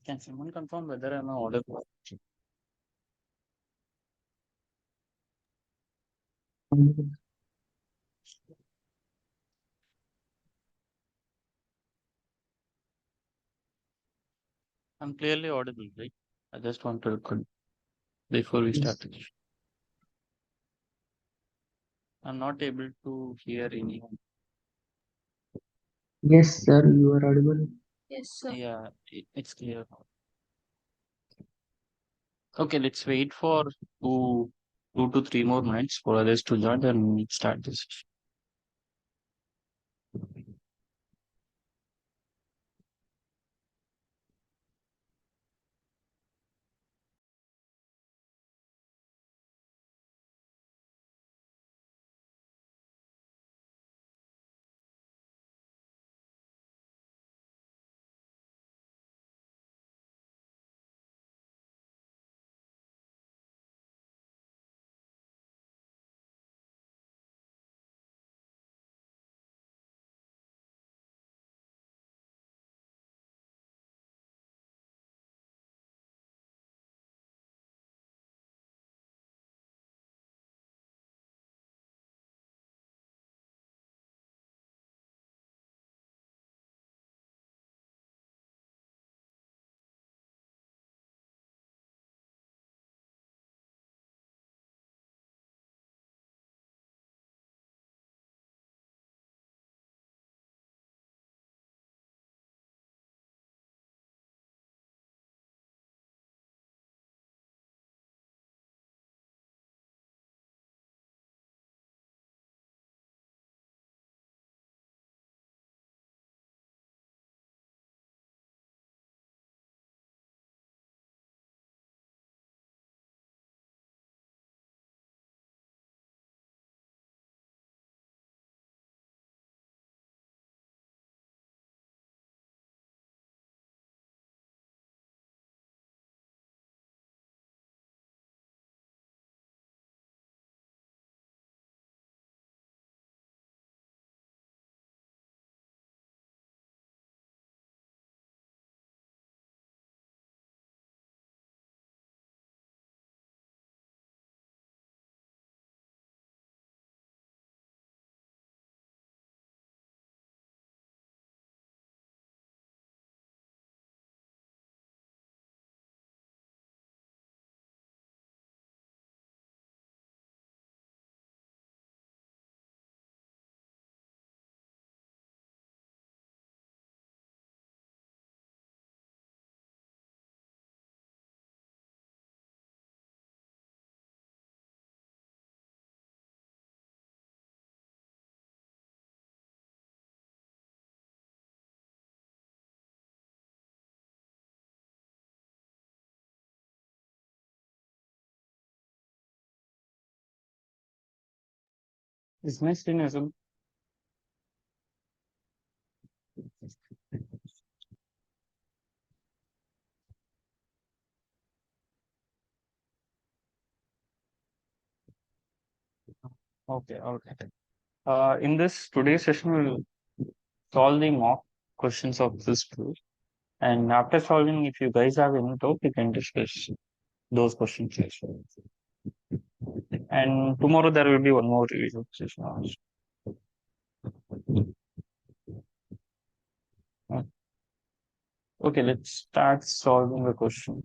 Can someone confirm whether I'm audible? I'm clearly audible, right? I just want to record before we Yes, start. I'm not able to hear anyone. yes, sir, you are audible. Yes, sir. Yeah, it's clear now. Okay, let's wait for 2 to 3 more minutes for others to join, then we start this. Is my screen visible? Okay, okay. In this today's session, we'll solve the mock questions of this tool. And after solving, if you guys have any doubt, we can discuss those questions as well. And tomorrow there will be one more revision session also. Okay, let's start solving the questions.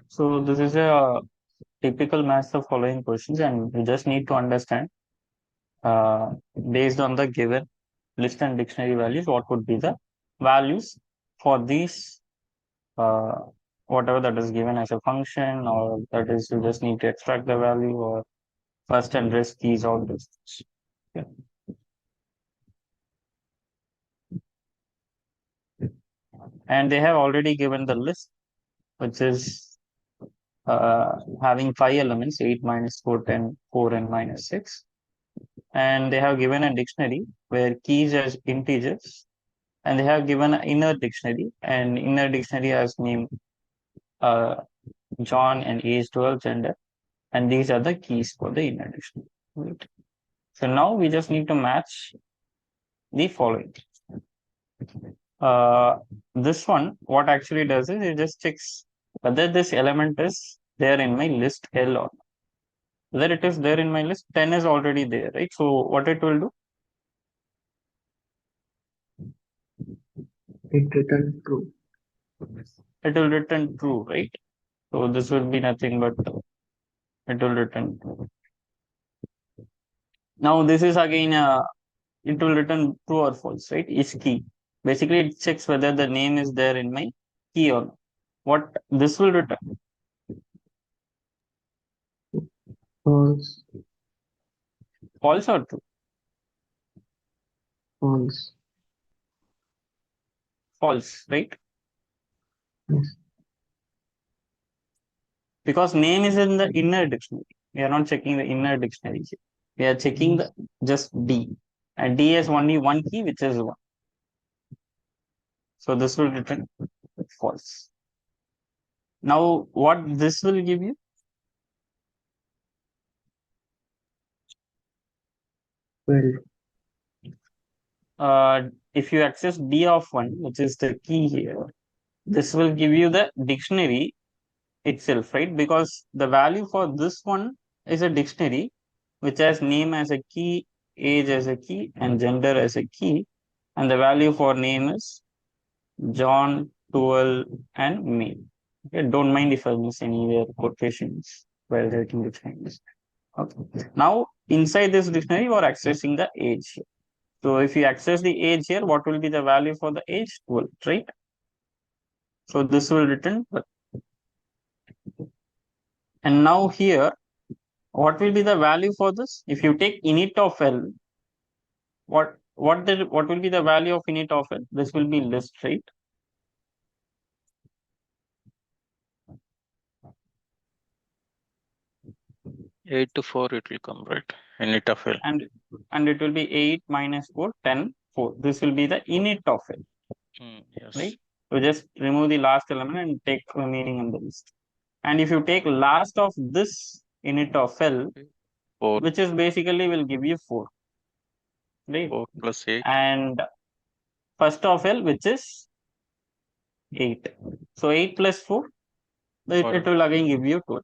So this is a typical match the following questions, and you just need to understand uh, based on the given list and dictionary values, what would be the values for these uh, whatever that is given as a function, or that is you just need to extract the value, or first and rest keys, all those things. Yeah. And they have already given the list, which is having 5 elements, 8 minus 4, 10, 4, and minus 6. And they have given a dictionary where keys as integers, and they have given an inner dictionary, and inner dictionary has name uh, John and age 12 gender, and these are the keys for the inner dictionary. Right. So now we just need to match the following. This one, what actually does is it just checks whether this element is there in my list L or not. Whether it is there in my list, 10 is already there, right? So what it will do? It return true. It will return true, right? So this will be nothing but it will return true. Now this is again it will return true or false, right? Is key. Basically, it checks whether the name is there in my key or not. What this will return? False. False or true? False. False, right? Yes. Because name is in the inner dictionary. We are not checking the inner dictionary here. We are checking the just D. And D has only one key, which is 1. So this will return false. Now, what this will give you? Well, If you access D of 1, which is the key here, this will give you the dictionary itself, right? Because the value for this one is a dictionary which has name as a key, age as a key, and gender as a key. And the value for name is John, 12, and male. Okay, don't mind if I miss anywhere quotations while writing the Chinese. Okay. Now, inside this dictionary, you are accessing the age here. So, if you access the age here, what will be the value for the age? 12, right? So, this will return 12. And now here, what will be the value for this? If you take init of L, what will be the value of init of L? This will be list, right? 8 to 4 it will come, right? Init of L. And it will be 8 minus 4, 10, 4. This will be the init of L. Yes. Right? So just remove the last element and take remaining in the list. And if you take last of this init of L, 4. which is basically will give you 4. Right? 4 plus 8. And first of L, which is 8. So 8 plus 4, it will again give you 12.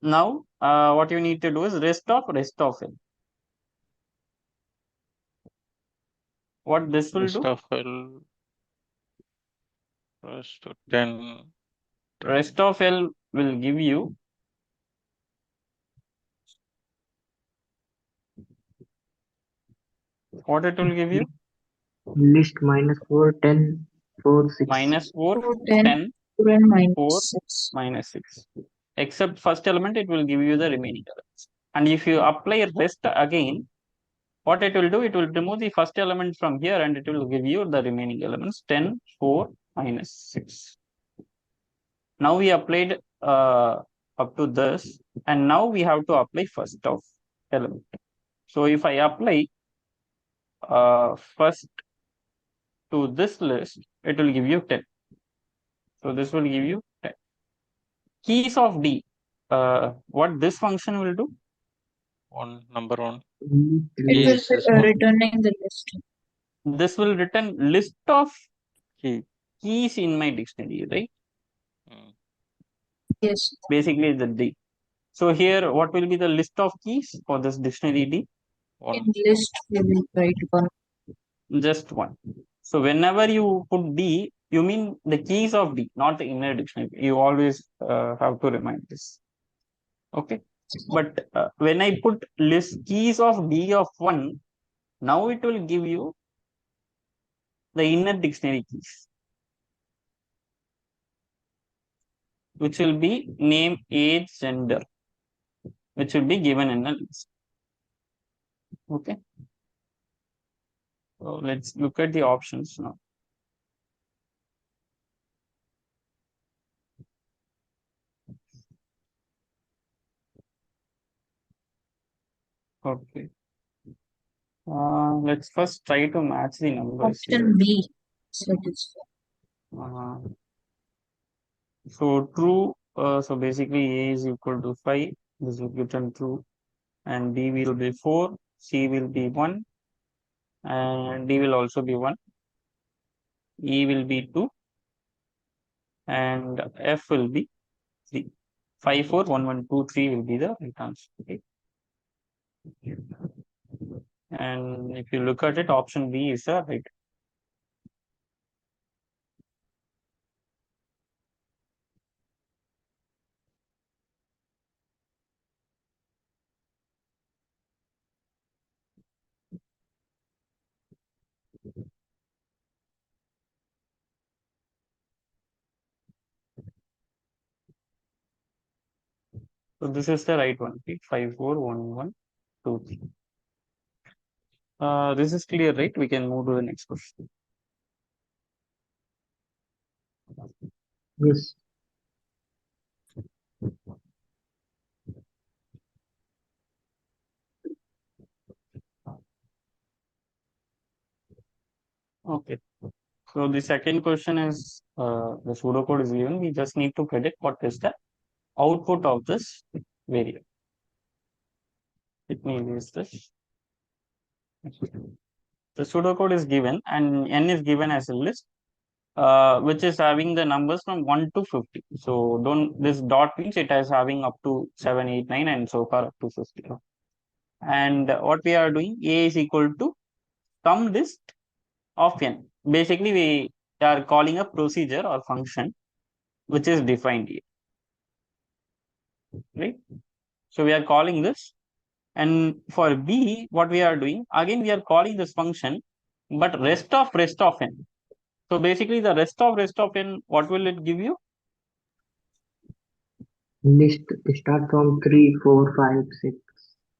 Now, what you need to do is rest of L. What this will Rest do? of L. Rest of 10. Rest of L will give you what it will give you? list minus 4, 10, 4, 6. Minus 4, 10, 10, 4 and minus 4, 6. minus 6. Except first element, it will give you the remaining elements. And if you apply rest again, what it will do, it will remove the first element from here and it will give you the remaining elements 10, 4, minus 6. Now we applied up to this, and now we have to apply first of element. So if I apply first to this list, it will give you 10. So this will give you 10. Keys of D. What this function will do? Number 1. It will Yes, be is one. returning the list. This will return list of Key. keys in my dictionary, right? Yes. Basically the D. So here, what will be the list of keys for this dictionary D? 1. In list, we will write 1. Just 1. So whenever you put D, you mean the keys of D, not the inner dictionary. You always have to remind this. Okay. But when I put list keys of D of 1, now it will give you the inner dictionary keys, which will be name, age, gender, which will be given in a list. Okay. So let's look at the options now. Okay. Let's first try to match the numbers here. Option B. Satisfied. So true. So basically, A is equal to 5. This will return true. And B will be 4, C will be 1, and D will also be 1. E will be 2, and F will be 3. 5, 4, 1, 1, 2, 3 will be the right answer. Okay. And if you look at it, option B is the right. So this is the right one. Okay. 5, 4, 1, 1, 2, 3. This is clear, right? We can move to the next question. Yes. Okay. So the second question is the pseudocode is given. We just need to predict what is the output of this variable. It means this. The pseudocode is given and n is given as a list, which is having the numbers from 1 to 50. So don't, this dot means it is having up to 7, 8, 9 and so far up to 50. And what we are doing, A is equal to some list of n. Basically, we are calling a procedure or function which is defined here, right? So we are calling this. And for B, what we are doing, again, we are calling this function, but rest of n. So basically the rest of n, what will it give you? List start from 3, 4, 5, 6.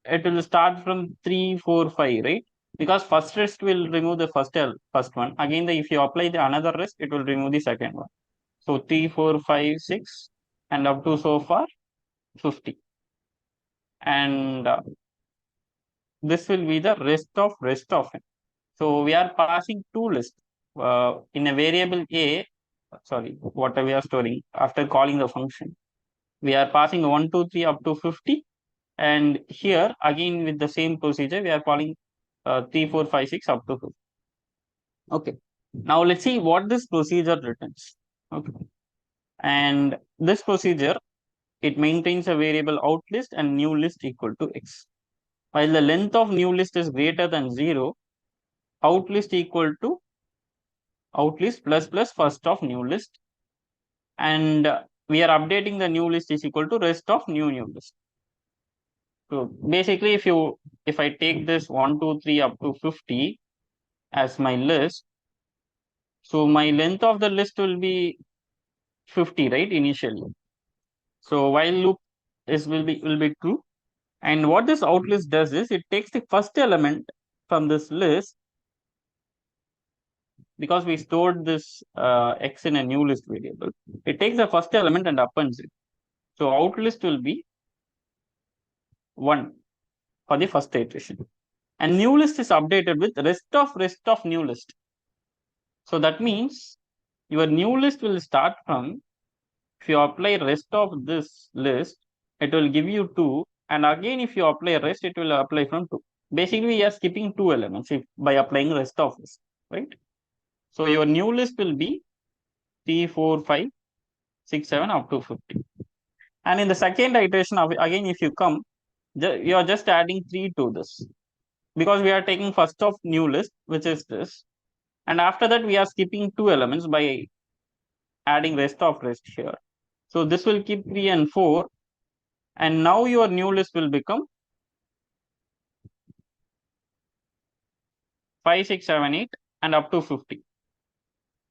It will start from 3, 4, 5, right? Because first rest will remove the first one. Again, if you apply the another rest, it will remove the second one. So 3, 4, 5, 6, and up to so far 50. And this will be the rest of n. So we are passing two lists in a variable A. Sorry, what we are storing after calling the function. We are passing 1, 2, 3 up to 50. And here again with the same procedure, we are calling 3, 4, 5, 6 up to 50. Okay. Now let's see what this procedure returns. Okay. And this procedure, it maintains a variable out list and new list equal to x. While the length of new list is greater than 0, out list equal to out list plus first of new list. And we are updating the new list is equal to rest of new list. So basically, if I take this 1, 2, 3 up to 50 as my list, so my length of the list will be 50, right? Initially. So while loop will be true. And what this out list does is it takes the first element from this list, because we stored this x in a new list variable. It takes the first element and appends it. So out list will be 1 for the first iteration. And new list is updated with rest of new list. So that means your new list will start from, if you apply rest of this list, it will give you 2. And again, if you apply rest, it will apply from 2. Basically, we are skipping 2 elements by applying rest of this, right? So your new list will be 3, 4, 5, 6, 7 up to 50. And in the second iteration, again, if you come, you are just adding 3 to this, because we are taking first of new list, which is this. And after that, we are skipping 2 elements by adding rest of rest here. So this will keep 3 and 4. And now your new list will become 5, 6, 7, 8 and up to 50.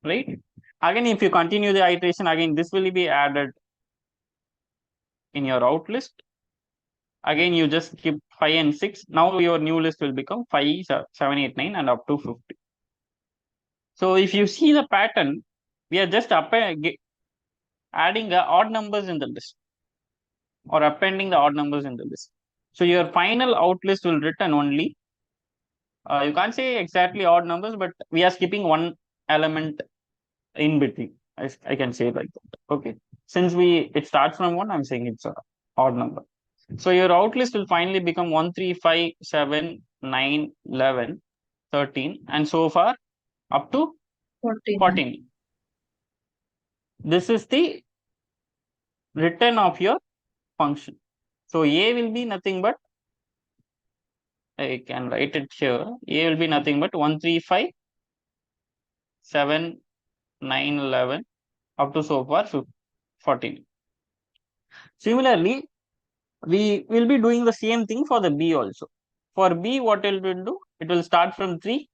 Right? Again, if you continue the iteration, again, this will be added in your out list. Again, you just keep 5 and 6. Now your new list will become 5, 7, 8, 9 and up to 50. So if you see the pattern, we are just adding the odd numbers in the list, or appending the odd numbers in the list. So your final out list will return only, you can't say exactly odd numbers, but we are skipping one element in between. I can say like that. Okay. Since it starts from 1, I'm saying it's a odd number. So your out list will finally become 1, 3, 5, 7, 9, 11, 13, and so far up to 14. 14. This is the return of your function. So A will be nothing but, I can write it here, A will be nothing but 1, 3, 5, 7, 9, 11, up to so far 14. Similarly, we will be doing the same thing for the B also. For B, what it will do? It will start from 3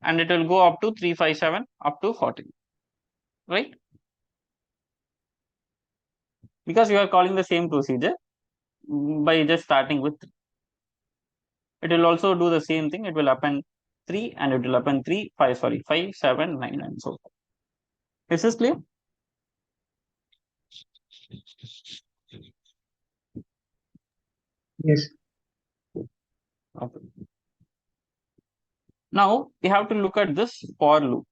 and it will go up to 3, 5, 7, up to 14. Right? Because you are calling the same procedure by just starting with 3. It will also do the same thing. It will append 3 and it will append 3, 5, sorry, 5, 7, 9, and so forth. Is this clear? Yes. Okay. Now we have to look at this for loop.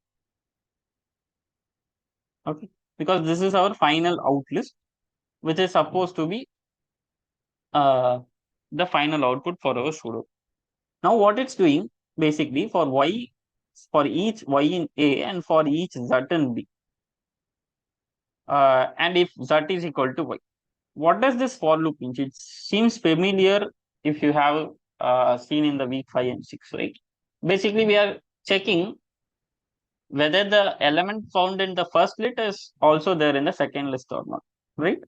Okay, because this is our final out list, which is supposed to be the final output for our pseudo. Now what it's doing basically for y, for each y in A and for each z in B, and if z is equal to y. What does this for loop mean? It seems familiar if you have seen in the week 5 and 6, right? Basically, we are checking whether the element found in the first list is also there in the second list or not, right?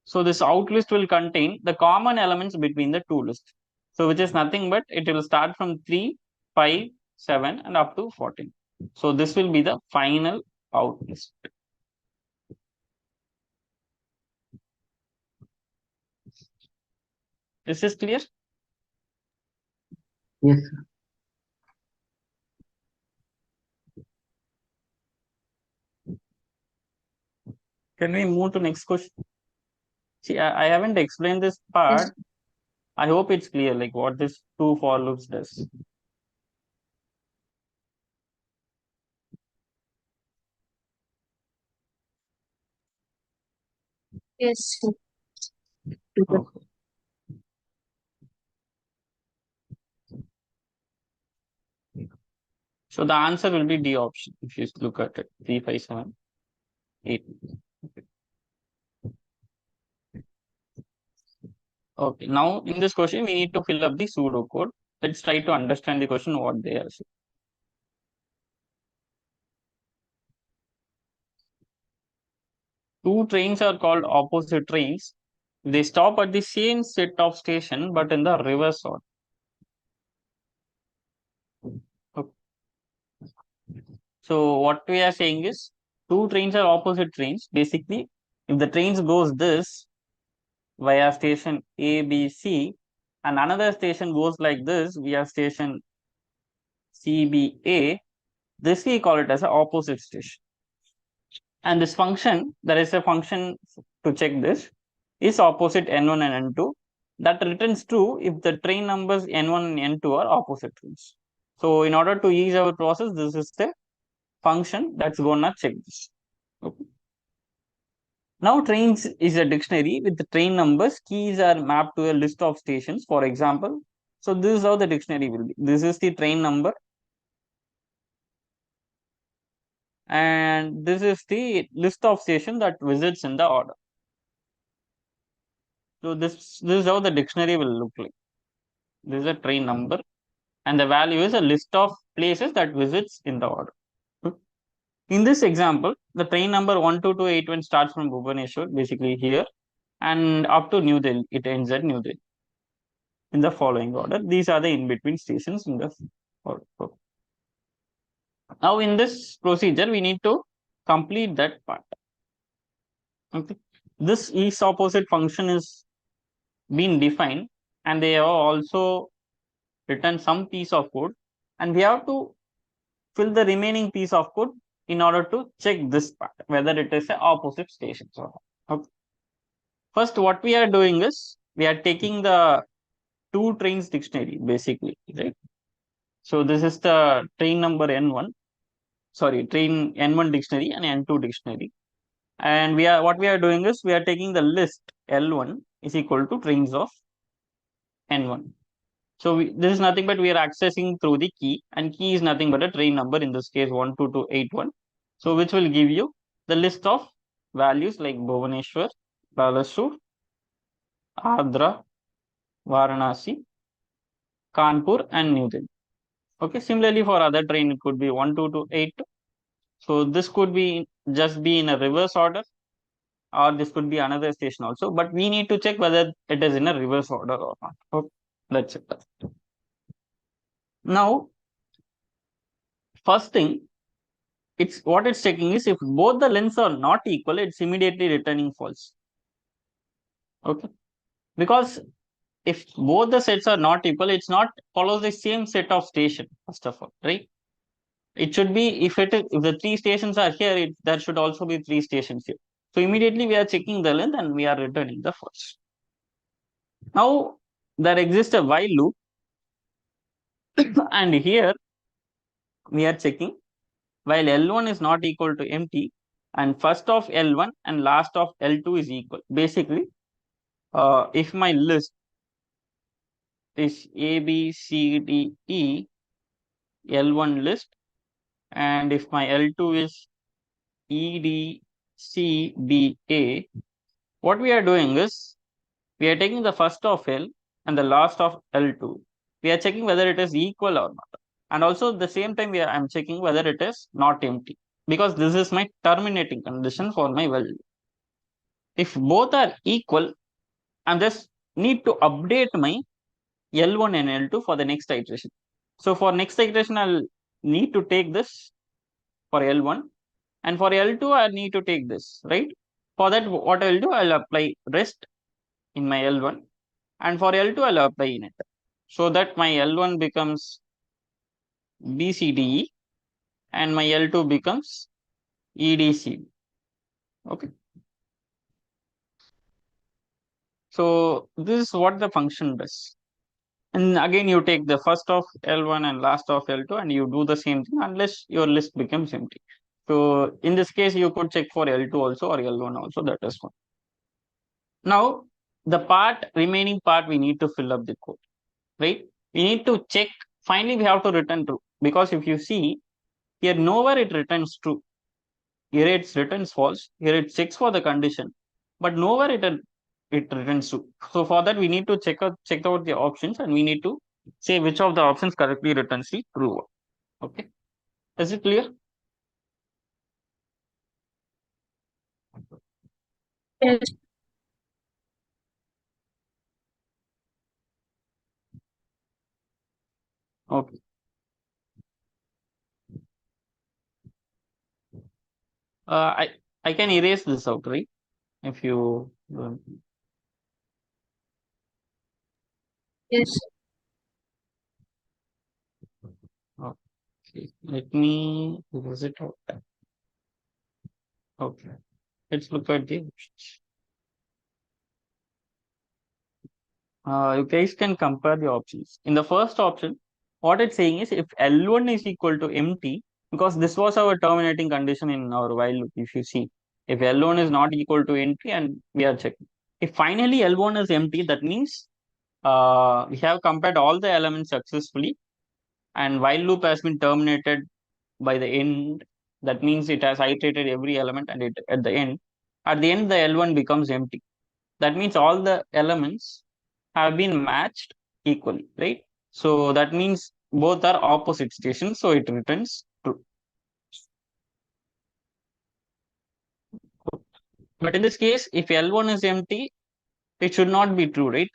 So this out list will contain the common elements between the two lists. So which is nothing but it will start from 3, 5, 7 and up to 14. So this will be the final out list. Is this clear? Yes. Can we move to next question? See, I haven't explained this part. Yes. I hope it's clear, like what this two for loops does. Yes. Okay. So the answer will be D option if you look at it. 3, 5, 7, 8. Okay. Now in this question, we need to fill up the pseudocode. Let's try to understand the question what they are saying. Two trains are called opposite trains. They stop at the same set of station but in the reverse order. Okay. So what we are saying is two trains are opposite trains. Basically, if the trains goes this via station A, B, C, and another station goes like this via station C, B, A, this we call it as an opposite station. And this function, there is a function to check this, is opposite N1 and N2 that returns true if the train numbers N1 and N2 are opposite trains. So in order to ease our process, this is the function that's gonna check this. Okay. Now trains is a dictionary with the train numbers. Keys are mapped to a list of stations, for example. So this is how the dictionary will be. This is the train number. And this is the list of stations that visits in the order. So this is how the dictionary will look like. This is a train number and the value is a list of places that visits in the order. In this example, the train number 12281 starts from Bhubaneswar, basically here, and up to New Delhi. It ends at New Delhi in the following order. These are the in-between stations in the order. Now in this procedure, we need to complete that part. Okay. This east opposite function is been defined and they have also written some piece of code and we have to fill the remaining piece of code in order to check this part, whether it is a opposite stations or not. Okay. First, what we are doing is we are taking the two trains dictionary basically, right? So this is the train number N1, sorry, train N1 dictionary and N2 dictionary. And what we are doing is we are taking the list L1 is equal to trains of N1. So this is nothing but we are accessing through the key, and key is nothing but a train number, in this case 12281. So which will give you the list of values like Bhubaneswar, Balasur, Adra, Varanasi, Kanpur, and New Delhi. Okay, similarly for other train it could be 12282. So this could be just be in a reverse order, or this could be another station also, but we need to check whether it is in a reverse order or not. Okay, that's it. Now, first thing, what it's checking is if both the lengths are not equal, it's immediately returning false. Okay, because if both the sets are not equal, it's not follows the same set of station, first of all, right? It should be, if the three stations are here, there should also be three stations here. So immediately we are checking the length and we are returning the false. Now there exists a while loop and here we are checking while L1 is not equal to empty and first of L1 and last of L2 is equal. Basically, if my list is A, B, C, D, E, L1 list, and if my L2 is E, D, C, B, A, what we are doing is we are taking the first of L and the last of L2. We are checking whether it is equal or not. And also at the same time, I'm checking whether it is not empty, because this is my terminating condition for my while loop. If both are equal, I just need to update my L1 and L2 for the next iteration. So for next iteration, I'll need to take this for L1, and for L2, I need to take this, right? For that, what I'll do, I'll apply rest in my L1, and for L2, I'll apply init. So that my L1 becomes BCDE and my L2 becomes EDC. Okay. So this is what the function does. And again, you take the first of L1 and last of L2 and you do the same thing unless your list becomes empty. So in this case, you could check for L2 also or L1 also, that is fine. Now, the remaining part, we need to fill up the code, right? We need to check, finally we have to return true, because if you see here, nowhere it returns true. Here it returns false, here it checks for the condition, but nowhere it returns true. So for that, we need to check out the options and we need to say which of the options correctly returns the true one. Okay, is it clear? Yes. Okay. I can erase this out, right? If you Yes. okay, let me erase it out. Okay, let's look at the options. You guys can compare the options. In the first option, what it's saying is if L1 is equal to empty, because this was our terminating condition in our while loop, if you see, if L1 is not equal to empty and we are checking. If finally L1 is empty, that means we have compared all the elements successfully and while loop has been terminated by the end. That means it has iterated every element and at the end the L1 becomes empty. That means all the elements have been matched equally, right? So that means both are opposite stations, so it returns true. But in this case, if L1 is empty, it should not be true, right?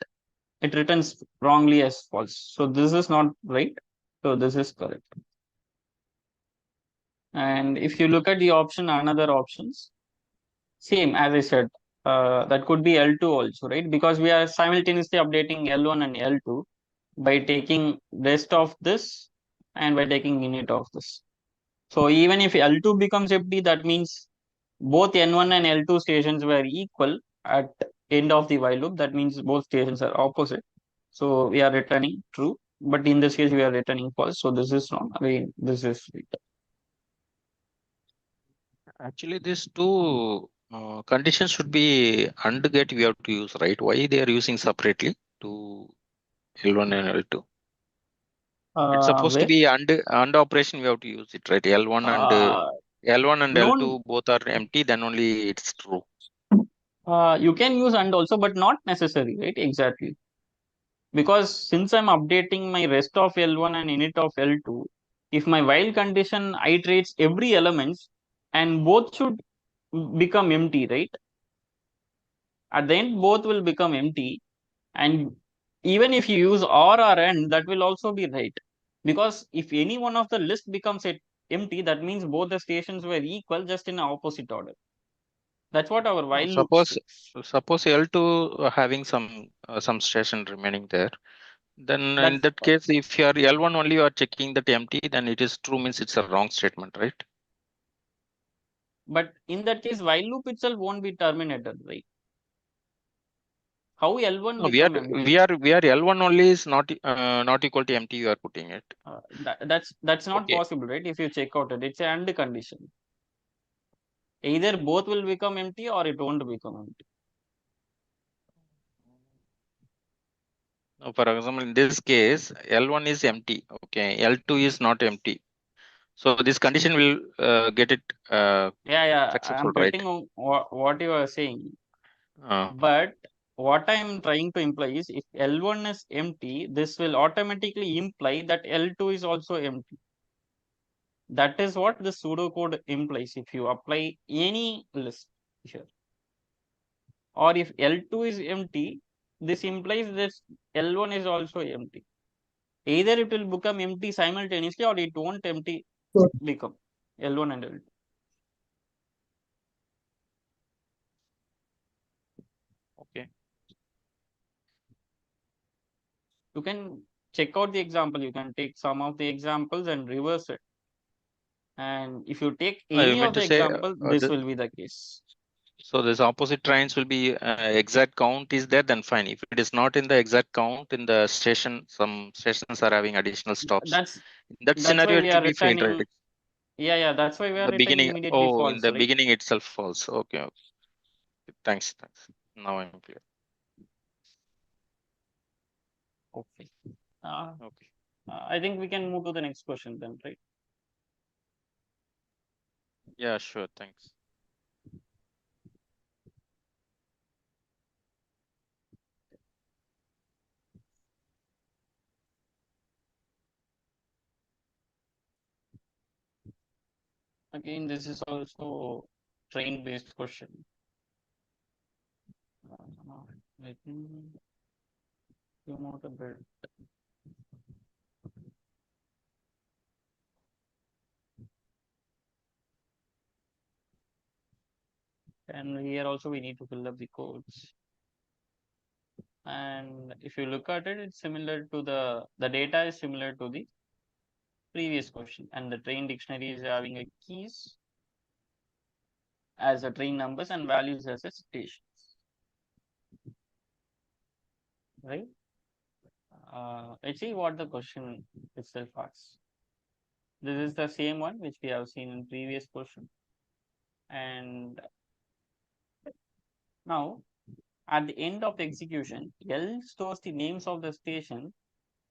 It returns wrongly as false. So this is not right. So this is correct. And if you look at the another options, same as I said, that could be L2 also, right? Because we are simultaneously updating L1 and L2 by taking rest of this and by taking init of this. So even if L2 becomes empty, that means both N1 and L2 stations were equal at end of the while loop. That means both stations are opposite. So we are returning true. but in this case we are returning false, so this is wrong. Again, this is right. Actually, these two conditions should be AND gate we have to use, right? Why they are using separately to L1 and L2? It's supposed to Where be AND operation we have to use it, right? L1 and L1 and no, L2 both are empty, then only it's true. you can use and also, but not necessary, right? Exactly. Because since I'm updating my rest of L1 and init of L2, if my while condition iterates every element and both should become empty, right? At the end, both will become empty. And even if you use or and, that will also be right. Because if any one of the list becomes empty, that means both the stations were equal, just in opposite order. That's what our while loop Suppose states. L2 having some station remaining there, then in That's that case, if you are L1 only you are checking that empty, then it is true means it's a wrong statement, right? but in that case, while loop itself won't be terminated, right? How L1 No, become empty? we are L1 only is not equal to empty. You are putting it. That's not Okay. possible, right? If you check out it, it's an and condition. Either both will become empty or it won't become empty. Now, for example, in this case, L1 is empty. Okay, L2 is not empty. So this condition will get it Yeah, successful, I'm right? getting what you are saying. Uh, But what I'm trying to imply is if L1 is empty, this will automatically imply that L2 is also empty. That is what the pseudocode implies if you apply any list here. Or if L2 is empty, this implies that L1 is also empty. Either it will become empty simultaneously or it won't empty become L1 and L2. okay. You can check out the example. You can take some of the examples and reverse it. And if you take I any meant of to the say, example, this will be the case. so this opposite trains will be exact count is there, then fine. If it is not in the exact count in the station, some stations are having additional stops. That's In that that's why scenario, we it are will be fine, right? returning. Yeah, that's why we In are the returning beginning, immediately oh, in false, the right? beginning itself false. Okay, okay. Thanks. Now I'm clear. Okay. Uh, Okay. I think we can move to the next question then, right? Yeah, sure. Thanks. Again, this is also train-based question. Let me zoom out a bit. And here also we need to fill up the codes. And if you look at it, it's similar to the data is similar to the previous question. And the train dictionary is having a keys as a train numbers and values as a stations, right? Let's see what the question itself asks. This is the same one which we have seen in previous question. And now at the end of the execution, L stores the names of the station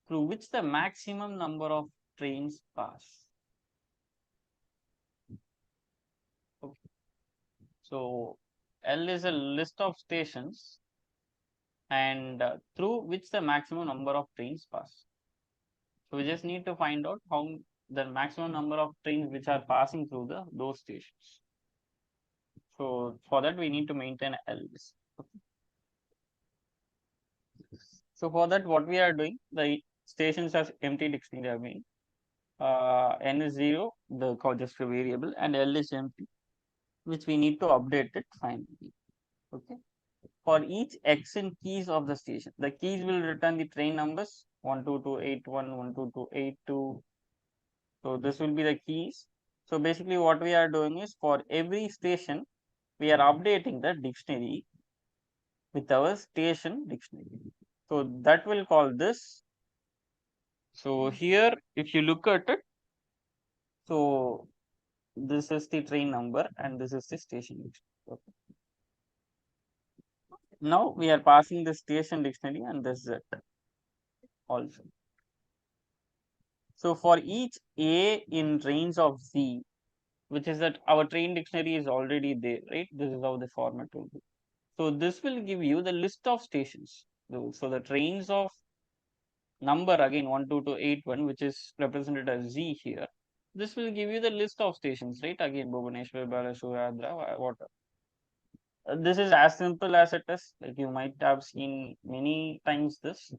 through which the maximum number of trains pass. Okay. So L is a list of stations and through which the maximum number of trains pass. So we just need to find out how the maximum number of trains which are passing through those stations. So for that we need to maintain L list. Okay. So for that what we are doing, the stations are empty dictionary again. N is 0, the just a variable, and L is empty, which we need to update it finally. Okay. For each X in keys of the station, the keys will return the train numbers 12281, 12282. So this will be the keys. So basically what we are doing is for every station, we are updating the dictionary with our station dictionary. So that will call this So here, if you look at it, so this is the train number and this is the station. Okay. Now we are passing the station dictionary and this Z also. So for each A in range of Z, which is that our train dictionary is already there, right? This is how the format will be. So this will give you the list of stations. So the trains of number again 12281, which is represented as Z here. This will give you the list of stations, right? Again, Bhubaneswar, Balasur, Adra, whatever. This is as simple as it is. Like you might have seen many times this.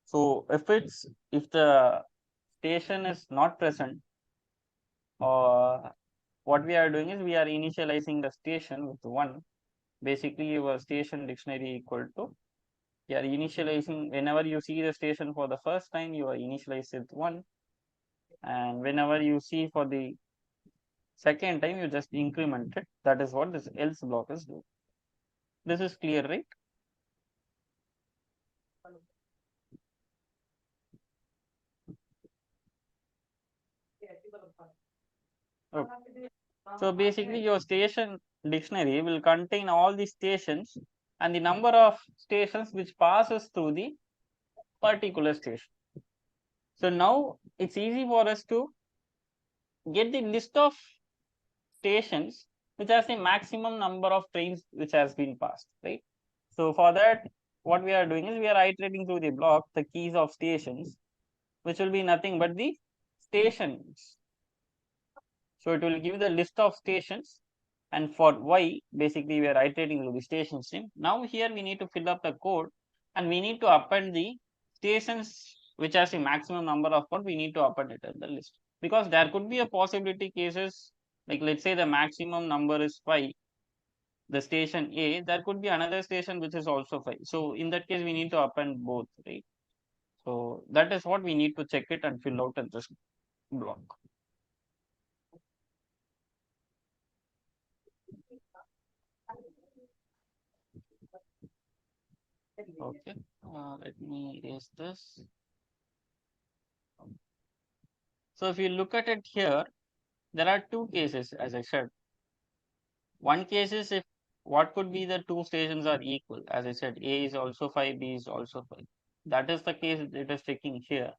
So if the station is not present, or what we are doing is we are initializing the station with 1. Basically, your station dictionary equal to, you are initializing whenever you see the station for the first time, you are initialize with 1, and whenever you see for the second time, you just increment it. That is what this else block is doing. This is clear, right? Okay. So basically, your station dictionary will contain all the stations and the number of stations which passes through the particular station. So now it's easy for us to get the list of stations which has the maximum number of trains which has been passed, right? So for that, what we are doing is we are iterating through the block the keys of stations, which will be nothing but the stations. So it will give the list of stations, and for y, basically we are iterating through the station stream. Now here we need to fill up the code, and we need to append the stations which has the maximum number of code. We need to append it in the list, because there could be a possibility cases like, let's say the maximum number is 5, the station A, there could be another station which is also 5. So in that case, we need to append both, right? So that is what we need to check it and fill out in this block. Okay, let me erase this. So if you look at it here, there are two cases, as I said. One case is if what could be the two stations are equal. As I said, A is also 5, B is also 5. That is the case it is taking here.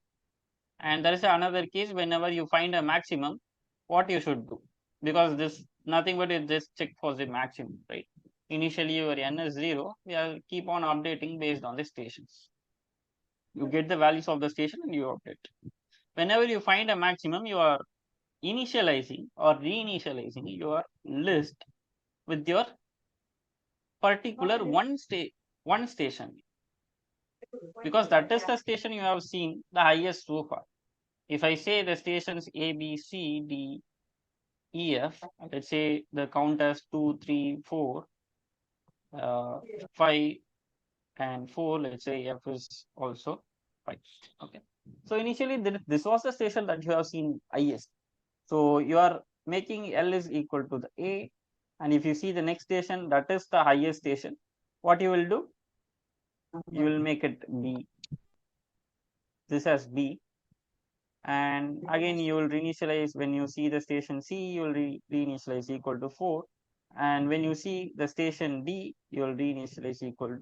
And there is another case whenever you find a maximum, what you should do, because this nothing but it just check for the maximum, right? Initially your n is 0, we are keep on updating based on the stations. You get the values of the station and you update. Whenever you find a maximum, you are initializing or reinitializing your list with your particular one station, because that is the station you have seen the highest so far. If I say the stations A, B, C, D, E, F, let's say the count as 2, 3, 4, 5, and 4, let's say F is also 5. Okay. So initially this was the station that you have seen highest. So you are making L is equal to the A, and if you see the next station, that is the highest station. What you will do? You will make it B. This as B. And again, you will reinitialize when you see the station C, you will reinitialize equal to 4. And when you see the station D, you will reinitialize equal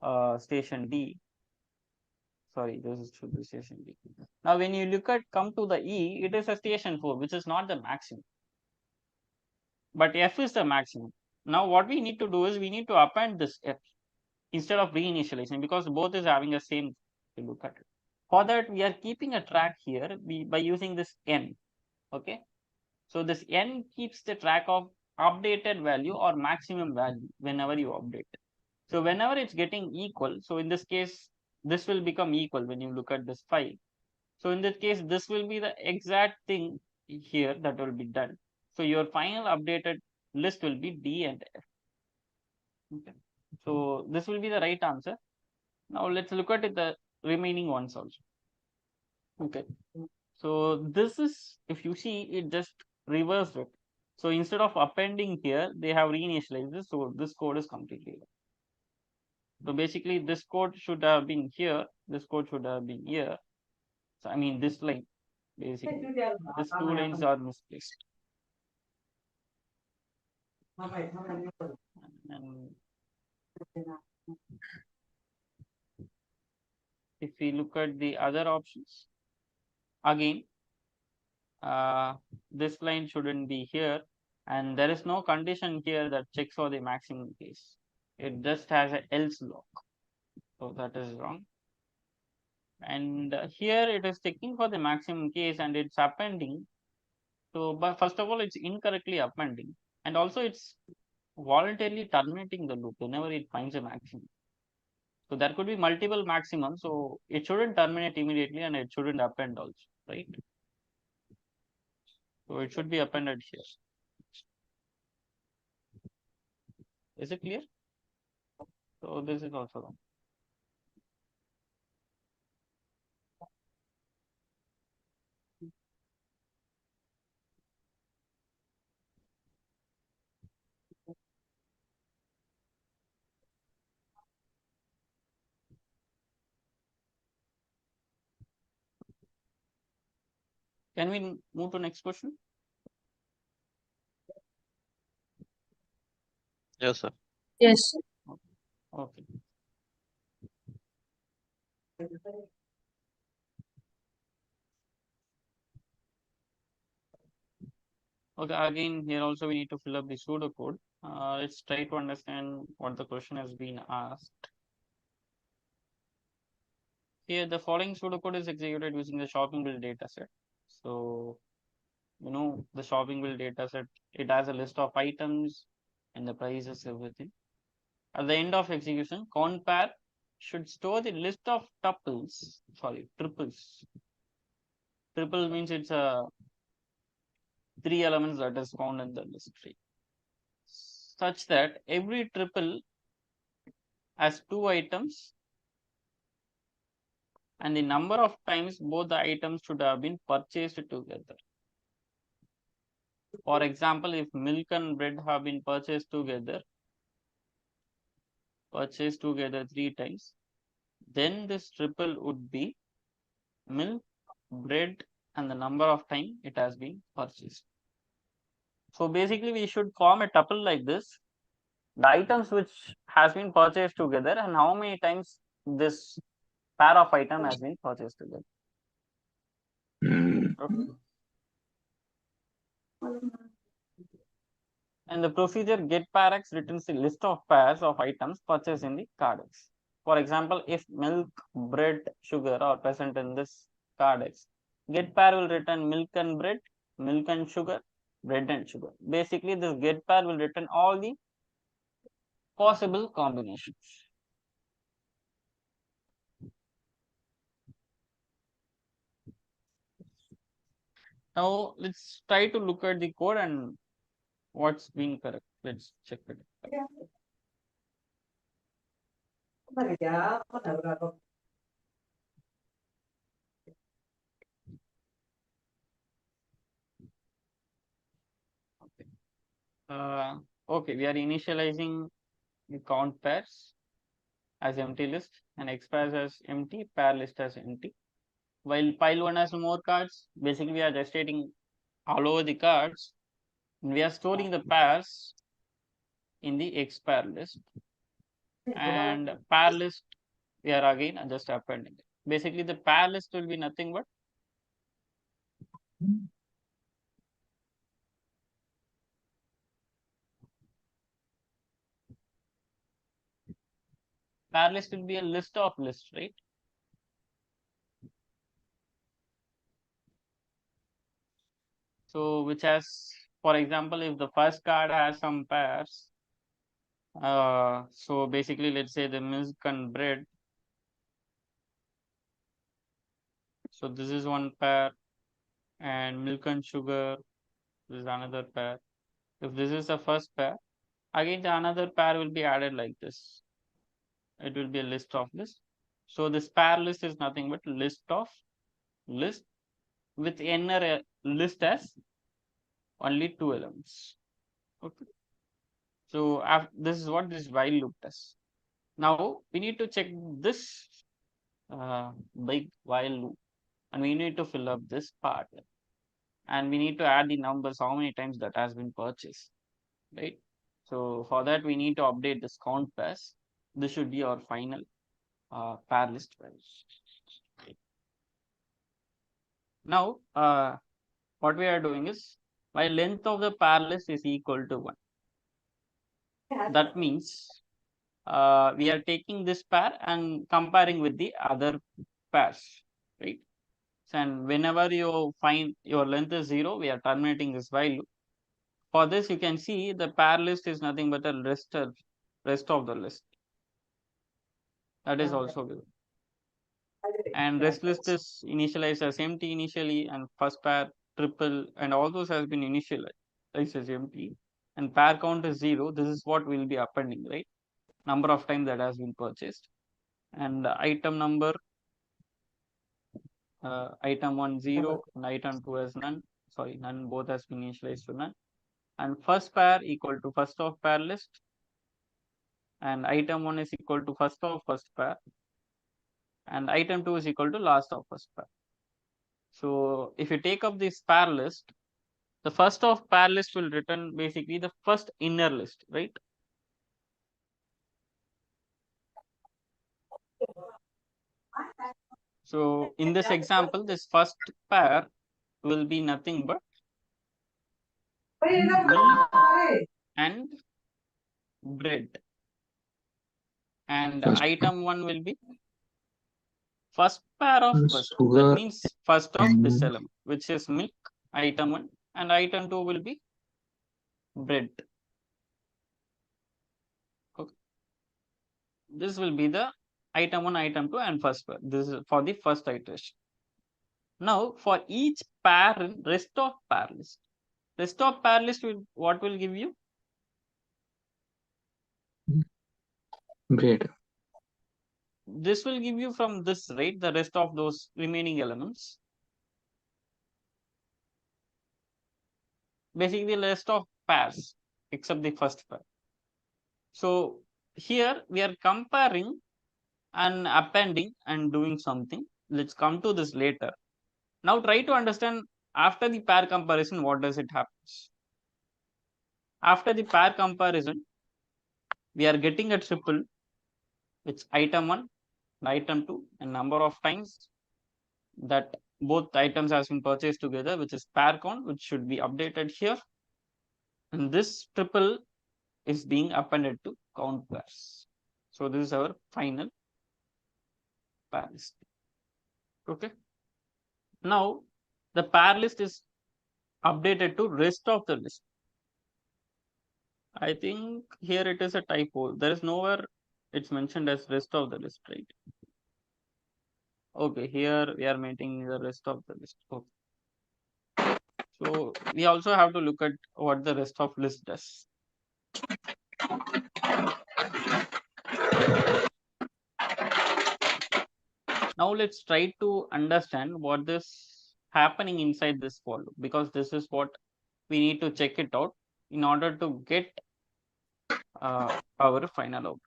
to station D. Sorry, this should be station D. Now, when you look at come to the E, it is a station 4, which is not the maximum. But F is the maximum. Now, what we need to do is we need to append this F instead of reinitializing, because both is having the same to look at it. For that, we are keeping a track here by using this N. Okay. So this N keeps the track of updated value or maximum value whenever you update. So whenever it's getting equal, so in this case, this will become equal when you look at this 5. So in this case, this will be the exact thing here that will be done. So your final updated list will be D and F. Okay. So this will be the right answer. Now let's look at it, the remaining ones also. Okay. So this is, if you see, it just reversed it. So instead of appending here, they have reinitialized this. So this code is completely. So basically this code should have been here, this code should have been here. So I mean this line, basically these two lines are misplaced. And if we look at the other options, again this line shouldn't be here, and there is no condition here that checks for the maximum case. It just has a else block, so that is wrong. And here it is checking for the maximum case and it's appending. So but first of all, it's incorrectly appending, and also it's voluntarily terminating the loop whenever it finds a maximum. So there could be multiple maximums, so it shouldn't terminate immediately and it shouldn't append also, right? So it should be appended here. Is it clear? So this is also wrong. Can we move to next question? Yes, sir. Yes. Okay. Okay, again, here also we need to fill up the pseudocode. Let's try to understand what the question has been asked. Here, the following pseudocode is executed using the shopping bill dataset. So, you know, the shopping bill dataset, it has a list of items and the prices, everything. At the end of execution, compare should store the list of tuples, sorry, triples. Triple means it's a 3 elements that is found in the list tree, such that every triple has 2 items and the number of times both the items should have been purchased together. For example, if milk and bread have been purchased together 3 times, then this triple would be milk, bread, and the number of time it has been purchased. So basically we should form a tuple like this, the items which has been purchased together and how many times this pair of item has been purchased together. Okay. And the procedure get pairx returns the list of pairs of items purchased in the card X. For example, if milk, bread, sugar are present in this card X, get pair will return milk and bread, milk and sugar, bread and sugar. Basically, this get pair will return all the possible combinations. Now let's try to look at the code and what's being correct. Let's check it. Okay, we are initializing the count pairs as empty list and X pairs as empty, pair list as empty. While pile 1 has more cards, basically we are just stating all over the cards. And we are storing the pairs in the X pair list. And pair list, we are again just appending it. Basically, the pair list will be nothing but pair list will be a list of lists, right? So which has, for example, if the first card has some pairs, so basically let's say the milk and bread. So this is one pair, and milk and sugar, this is another pair. If this is the first pair, again the another pair will be added like this. It will be a list of lists. So this pair list is nothing but list of list with inner list as only 2 elements. Okay. So this is what this while loop does. Now we need to check this big while loop, and we need to fill up this part, and we need to add the numbers how many times that has been purchased, right? So for that we need to update this count pairs. This should be our final pair list value. Now what we are doing is, my length of the pair list is equal to 1. That means we are taking this pair and comparing with the other pairs, right? And whenever you find your length is 0, we are terminating this while loop. For this, you can see the pair list is nothing but a rest of the list. That is also given. And rest list is initialized as empty initially, and first pair, triple, and all those has been initialized as empty. And pair count is 0. This is what we'll be appending, right? Number of times that has been purchased. And item number, item 1 0 and item 2 has none. Sorry, none, both has been initialized to none. And first pair equal to first of pair list, and item 1 is equal to first of first pair, and item 2 is equal to last of first pair. So if you take up this pair list, the first of pair list will return basically the first inner list, right? So in this example, this first pair will be nothing but milk and bread, and item 1 will be first pair of first. That Sugar means first of this and element, which is milk, item 1, and item 2 will be bread. Okay. This will be the item 1, item 2, and first pair. This is for the first iteration. Now for each pair in rest of pair list. Rest of pair list will, what will give you? bread. This will give you from this, right? The rest of those remaining elements. Basically the rest of pairs except the first pair. So here we are comparing and appending and doing something. Let's come to this later. Now try to understand after the pair comparison, what does it happens? After the pair comparison, we are getting a triple, which item 1 and item 2, and number of times that both items has been purchased together, which is pair count, which should be updated here. And this triple is being appended to count pairs. So this is our final pair list. Okay. Now the pair list is updated to rest of the list. I think here it is a typo. There is nowhere it's mentioned as rest of the list, right? Okay, here we are maintaining the rest of the list. Okay. So we also have to look at what the rest of list does. Now let's try to understand what is happening inside this for loop, because this is what we need to check it out in order to get our final output.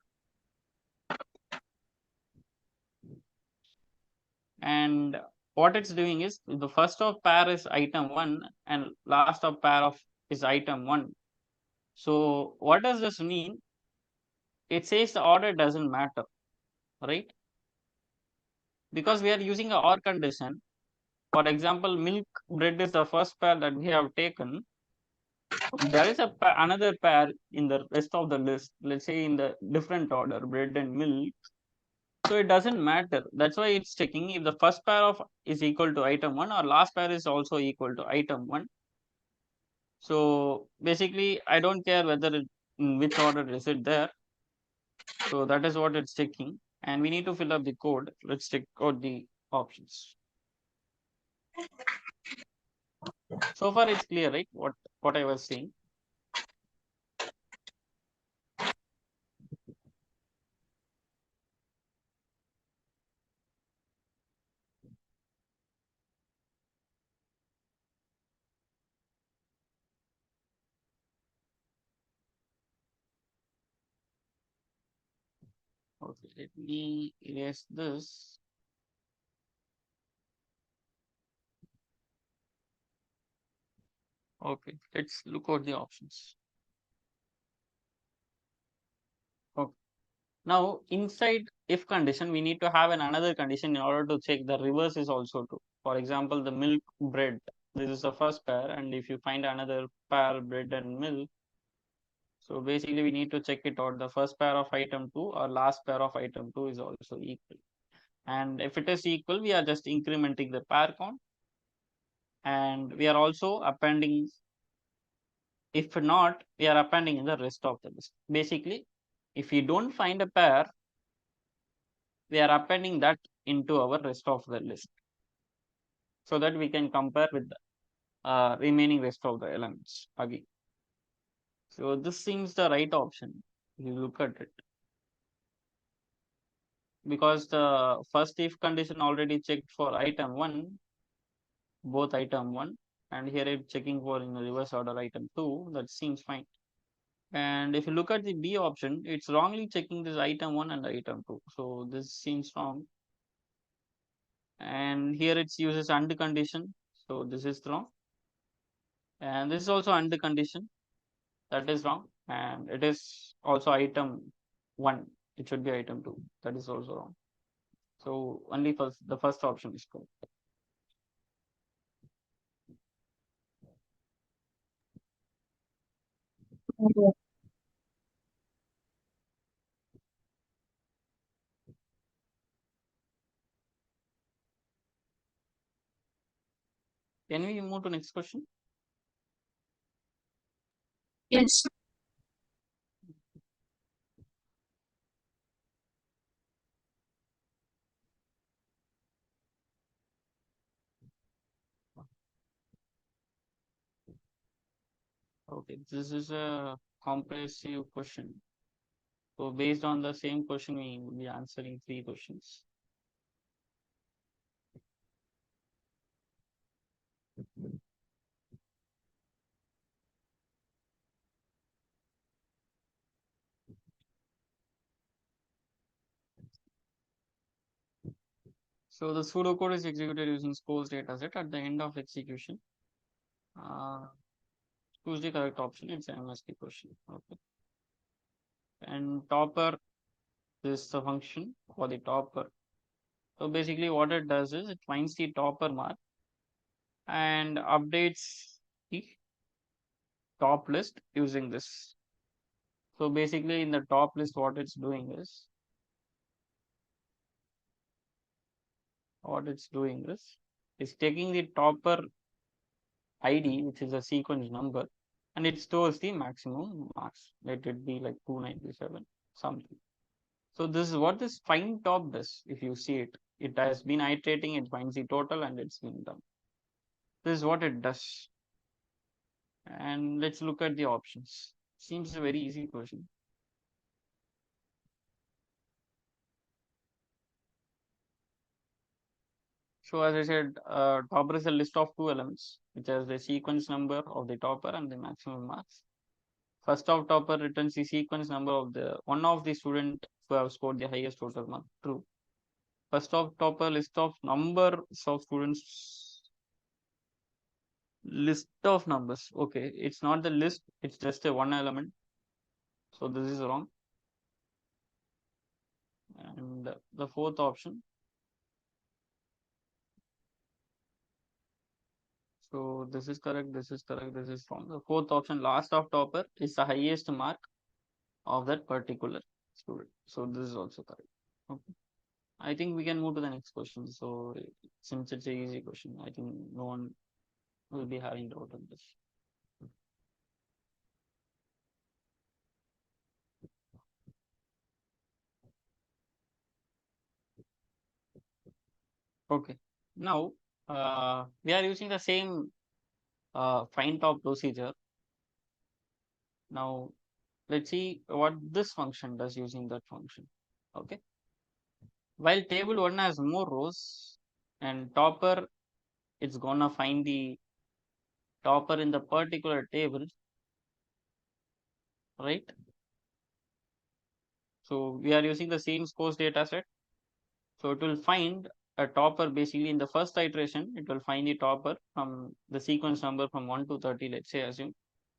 And what it's doing is, the first of pair is item 1 and last of pair of is item 1. So what does this mean? It says the order doesn't matter, right? Because we are using a OR condition. For example, milk bread is the first pair that we have taken. There is another pair in the rest of the list, let's say in the different order, bread and milk. So it doesn't matter. That's why it's checking if the first pair of is equal to item 1 or last pair is also equal to item 1. So basically, I don't care whether in which order is it there. So that is what it's checking. And we need to fill up the code. Let's check out the options. So far it's clear, right? What I was saying. Okay, let me erase this. Okay, let's look at the options. Okay. Now, inside if condition, we need to have another condition in order to check the reverse is also true. For example, the milk bread. This is the first pair, and if you find another pair bread and milk, so basically we need to check it out. The first pair of item 2 or last pair of item 2 is also equal. And if it is equal, we are just incrementing the pair count, and we are also appending. If not, we are appending in the rest of the list. Basically, if we don't find a pair, we are appending that into our rest of the list, so that we can compare with the remaining rest of the elements again. So this seems the right option if you look at it, because the first if condition already checked for item 1, both item 1, and here it's checking for in the reverse order item 2. That seems fine. And if you look at the B option, it's wrongly checking this item 1 and item 2. So this seems wrong. And here it uses under condition. So this is wrong. And this is also under condition. That is wrong. And it is also item 1. It should be item 2. That is also wrong. So only the first option is correct. Can we move to next question? Yes. Okay, this is a comprehensive question. So based on the same question, we will be answering 3 questions. So the pseudocode is executed using school's dataset. At the end of execution, choose the correct option. It's an MSP question. Okay. And topper is the function for the topper. So basically what it does is it finds the topper mark and updates the top list using this. So basically in the top list, what it's doing is it's taking the topper ID, which is a sequence number, and it stores the maximum marks. Let it be like 297 something. So this is what this find top does. If you see it, it has been iterating, it finds the total and it's been done. This is what it does. And let's look at the options. Seems a very easy question. So as I said, topper is a list of 2 elements, which has the sequence number of the topper and the maximum marks. First of topper returns the sequence number of the one of the student who have scored the highest total mark. True. First of topper list of numbers of students. List of numbers. Okay, it's not the list, it's just a one element. So this is wrong. And the fourth option. So this is correct, this is correct, this is wrong. The fourth option, last of topper, is the highest mark of that particular student. So this is also correct. Okay. I think we can move to the next question. So since it's an easy question, I think no one will be having doubt on this. Okay. Now we are using the same find top procedure. Now let's see what this function does using that function. Okay. While table 1 has more rows and topper, it's gonna find the topper in the particular table, right? So we are using the same scores data set. So it will find a topper basically in the first iteration. It will find the topper from the sequence number from 1 to 30. Let's say assume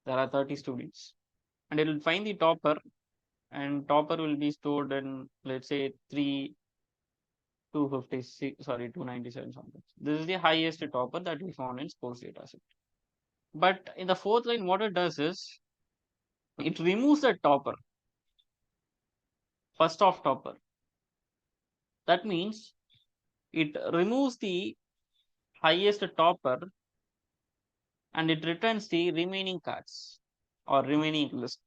there are 30 students, and it will find the topper, and topper will be stored in, let's say, 256, sorry, 297 something. This is the highest topper that we found in scores data set. But in the fourth line, what it does is it removes the topper, first of topper. That means it removes the highest topper and it returns the remaining cards or remaining list.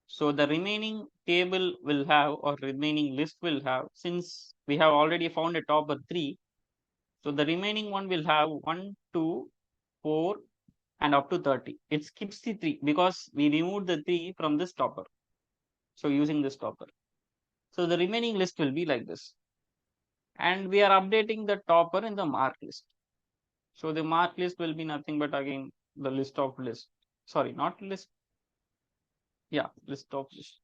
So the remaining table will have, or remaining list will have, since we have already found a topper 3, so the remaining one will have 1, 2, 4 and up to 30. It skips the 3 because we removed the 3 from this topper. So using this topper. So the remaining list will be like this. And we are updating the topper in the mark list. So the mark list will be nothing but again the list of list. Sorry, not list. Yeah, list of list.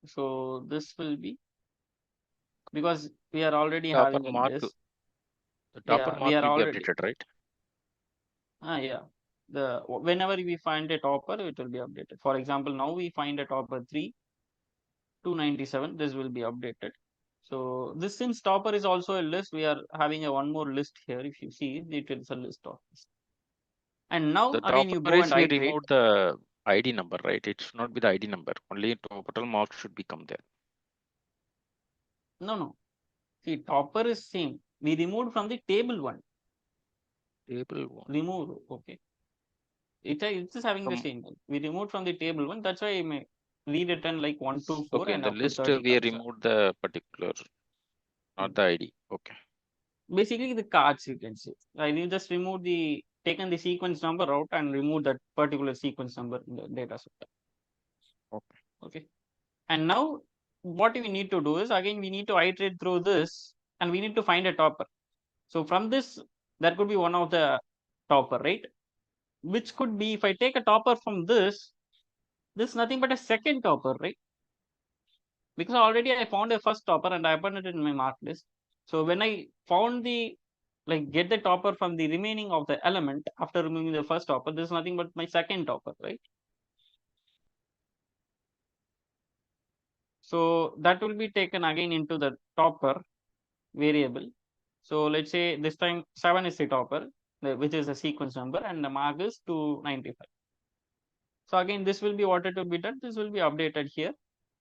So this will be, because we are already Topper having a mark, list. the topper Yeah, we mark are will be already. updated, right? Yeah. Whenever we find a topper, it will be updated. For example, now we find a topper 3, 297. This will be updated. So this, since topper is also a list, we are having a one more list here. If you see, it is a list of this. And now The again you topper go is and we iterate. remove the ID number, right? It should not be the ID number. Only total mark should become there. No. See, topper is same. We removed from the table 1. Table 1. Remove. Okay. It is having the same. We removed from the table 1. That's why I may rewritten like 1 to 4 Okay, in and the up to list 30 we cards. removed the particular, not the ID. Okay. Basically the cards, you can say. You just remove the, taken the sequence number out and remove that particular sequence number in the data set. Okay. And now what we need to do is, again we need to iterate through this and we need to find a topper. So from this, there could be one of the topper, right? Which could be, if I take a topper from this is nothing but a second topper, right? Because already I found a first topper and I put it in my mark list. So when I found the, like, get the topper from the remaining of the element after removing the first topper, this is nothing but my second topper, right? So that will be taken again into the topper variable. So let's say this time 7 is the topper, which is a sequence number, and the mark is 295. So again, this will be what it will be done. This will be updated here,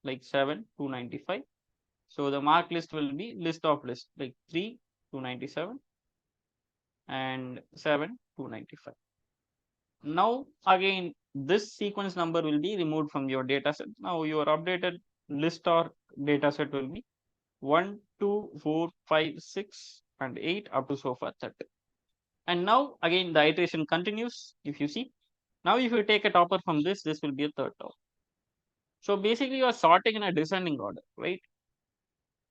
like 7, 295. So the mark list will be list of list, like 3, 297 and 7, 295. Now again, this sequence number will be removed from your data set. Now your updated list or data set will be 1, 2, 4, 5, 6 and 8 up to so far 30. And now again the iteration continues. If you see, now if you take a topper from this will be a third topper. So basically you are sorting in a descending order, right?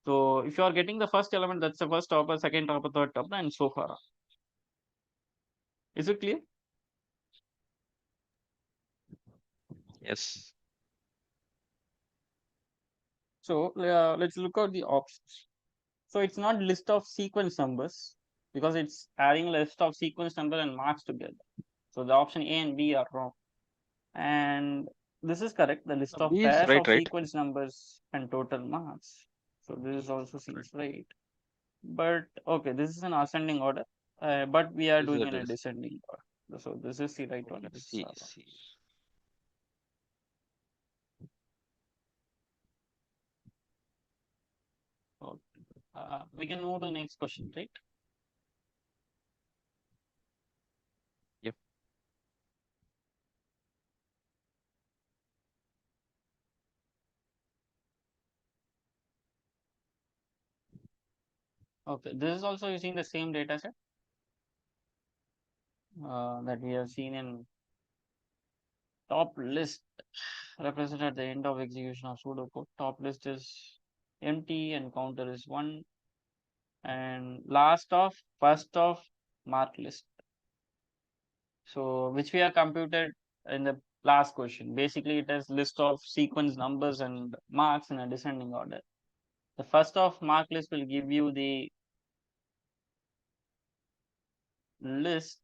So if you are getting the first element, that's the first topper, second topper, third topper, and so far on. Is it clear? Yes. So let's look at the options. So it's not list of sequence numbers, because it's adding list of sequence number and marks together. So the option A and B are wrong. And this is correct, the list of B is pairs right, of right? sequence numbers and total marks. So this is also seems right. But okay, this is an ascending order, but we are This is doing a in a descending order. So this is the right one. This is C, wrong. C. Okay. We can move to the next question, right? Yep. Okay, this is also using the same data set that we have seen in top list represented at the end of execution of pseudocode. Top list is empty and counter is 1, and last of, first of mark list. So which we are computed in the last question. Basically, it has list of sequence numbers and marks in a descending order. The first of mark list will give you the list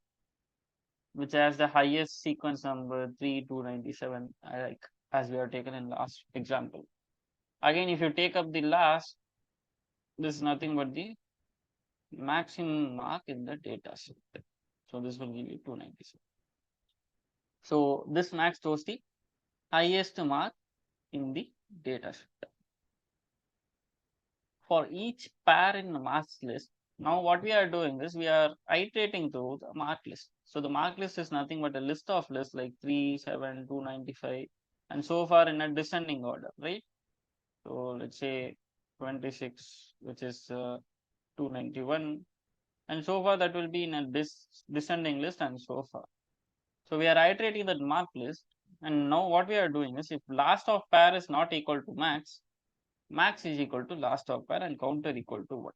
which has the highest sequence number 3297, like as we have taken in last example. Again, if you take up the last, this is nothing but the maximum mark in the data set. So this will give you 297. So this max shows the highest mark in the data set. For each pair in the marks list, now what we are doing is we are iterating through the mark list. So the mark list is nothing but a list of lists like 3, 7, 295, and so far in a descending order, right? So let's say 26, which is 291, and so far that will be in a descending list and so far. So we are iterating that mark list, and now what we are doing is if last of pair is not equal to max, max is equal to last of pair and counter equal to 1.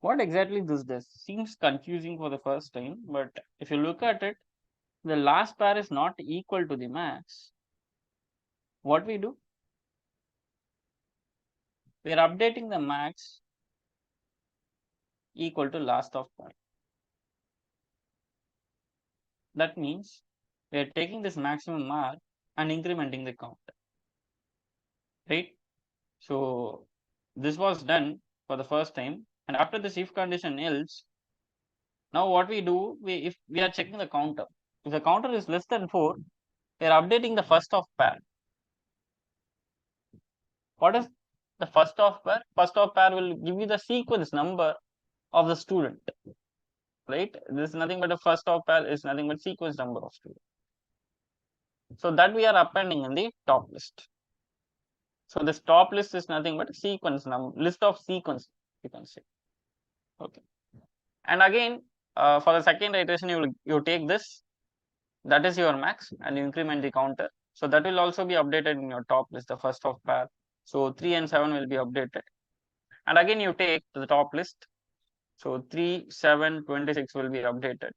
What exactly this does seems confusing for the first time, but if you look at it, the last pair is not equal to the max. What we do? We are updating the max equal to last of pair. That means we are taking this maximum mark and incrementing the counter, right? So this was done for the first time, and after this if condition else, now what we do, if we are checking the counter, if the counter is less than 4, we are updating the first of pair. What is the first of pair? First of pair will give you the sequence number of the student, right? This is nothing but a first of pair is nothing but sequence number of student. So that we are appending in the top list. So this top list is nothing but a sequence number, list of sequence, you can say. Okay. And again, for the second iteration, you take this, that is your max, and you increment the counter. So that will also be updated in your top list, the first of pair. So 3 and 7 will be updated. And again, you take the top list. So 3, 7, 26 will be updated.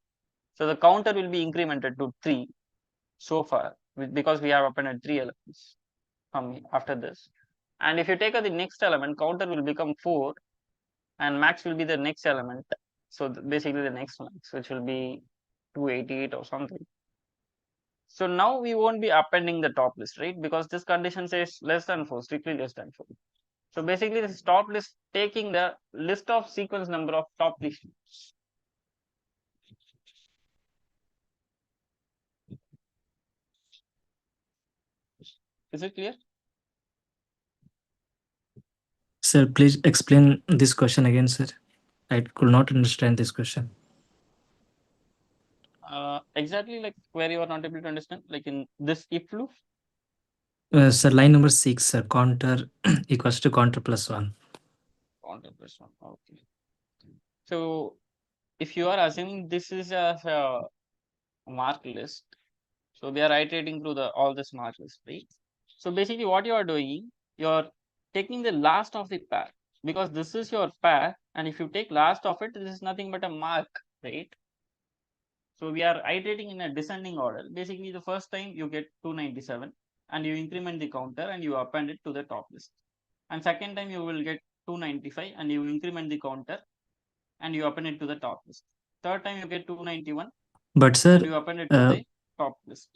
So the counter will be incremented to 3 so far, because we have appended 3 elements from after this. And if you take the next element, counter will become 4 and max will be the next element. So basically the next max, which will be 288 or something. So now we won't be appending the top list, right? Because this condition says less than 4, strictly less than 4. So basically this top list taking the list of sequence number of top list. Is it clear? Sir, please explain this question again, sir. I could not understand this question. Exactly like where you are not able to understand, like in this if loop. Sir, line number 6, sir, counter equals to counter plus 1. Counter plus 1. Okay. So if you are assuming this is a mark list, so we are iterating through all this mark list, right? So basically what you are doing, you are taking the last of the pair, because this is your pair, and if you take last of it, this is nothing but a mark, right? So we are iterating in a descending order. Basically the first time you get 297 and you increment the counter and you append it to the top list, and second time you will get 295 and you increment the counter and you append it to the top list. Third time you get 291 But sir, and you append it to the top list.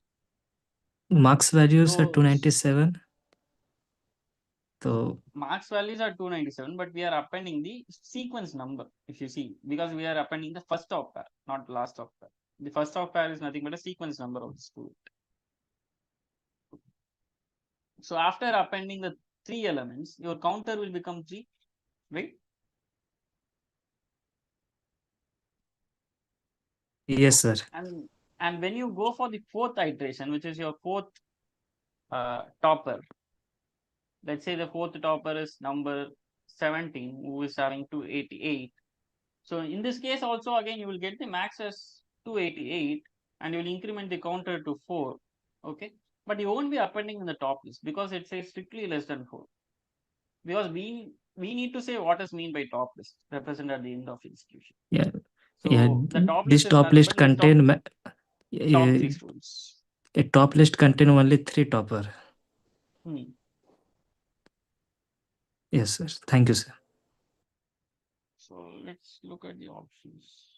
marks values are So 297. So marks values are 297, but we are appending the sequence number, if you see, because we are appending the first of pair, not last of pair. The first of pair is nothing but a sequence number of the student. So after appending the 3 elements, your counter will become 3, right? yes, sir. And when you go for the fourth iteration, which is your fourth topper, let's say the fourth topper is number 17, who is having 288. So in this case also, again, you will get the max as 288 and you will increment the counter to 4. Okay. But you won't be appending in the top list because it says strictly less than 4. Because we need to say what is mean by top list represented at the end of execution. Yeah. So Yeah. the top This list is top nothing list but list of contain Top A, 3 students. a top list contain only 3 topper. Hmm. Yes, sir. Thank you, sir. So let's look at the options.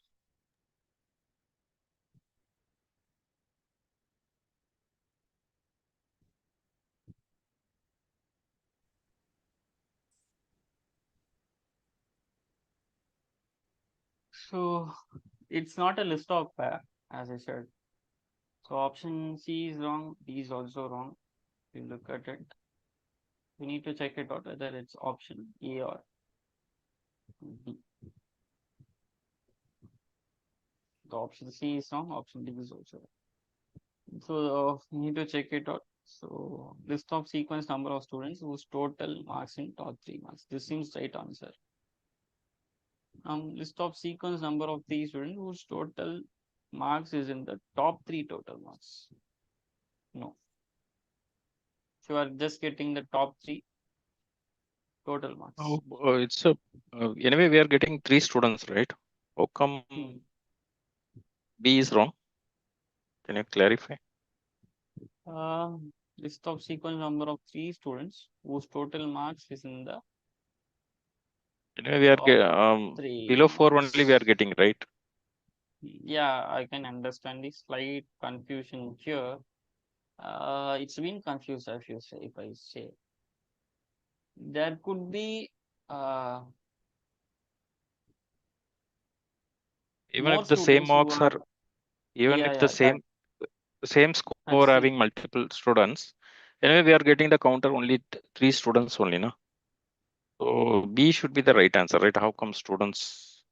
So it's not a list of pair, as I said. So option C is wrong, D is also wrong. If you look at it, we need to check it out whether it's option A or B. The option C is wrong, option D is also wrong. So we need to check it out. So list of sequence number of students whose total marks in top 3 marks. This seems right answer. List of sequence number of 3 students whose total marks is in the top 3 total marks. No. So you are just getting the top 3 total marks. Oh, it's a anyway we are getting 3 students, right? How come B is wrong? Can you clarify? List of sequence number of 3 students whose total marks is in the Anyway, we are top 3 below 4 marks. only we are getting, right? Yeah, I can understand the slight confusion here. It's been confused if I say. There could be Even more if the same students who marks are, even yeah, if the that same score I've having seen. multiple students, anyway we are getting the counter only 3 students only, no? So B should be the right answer, right? How come students?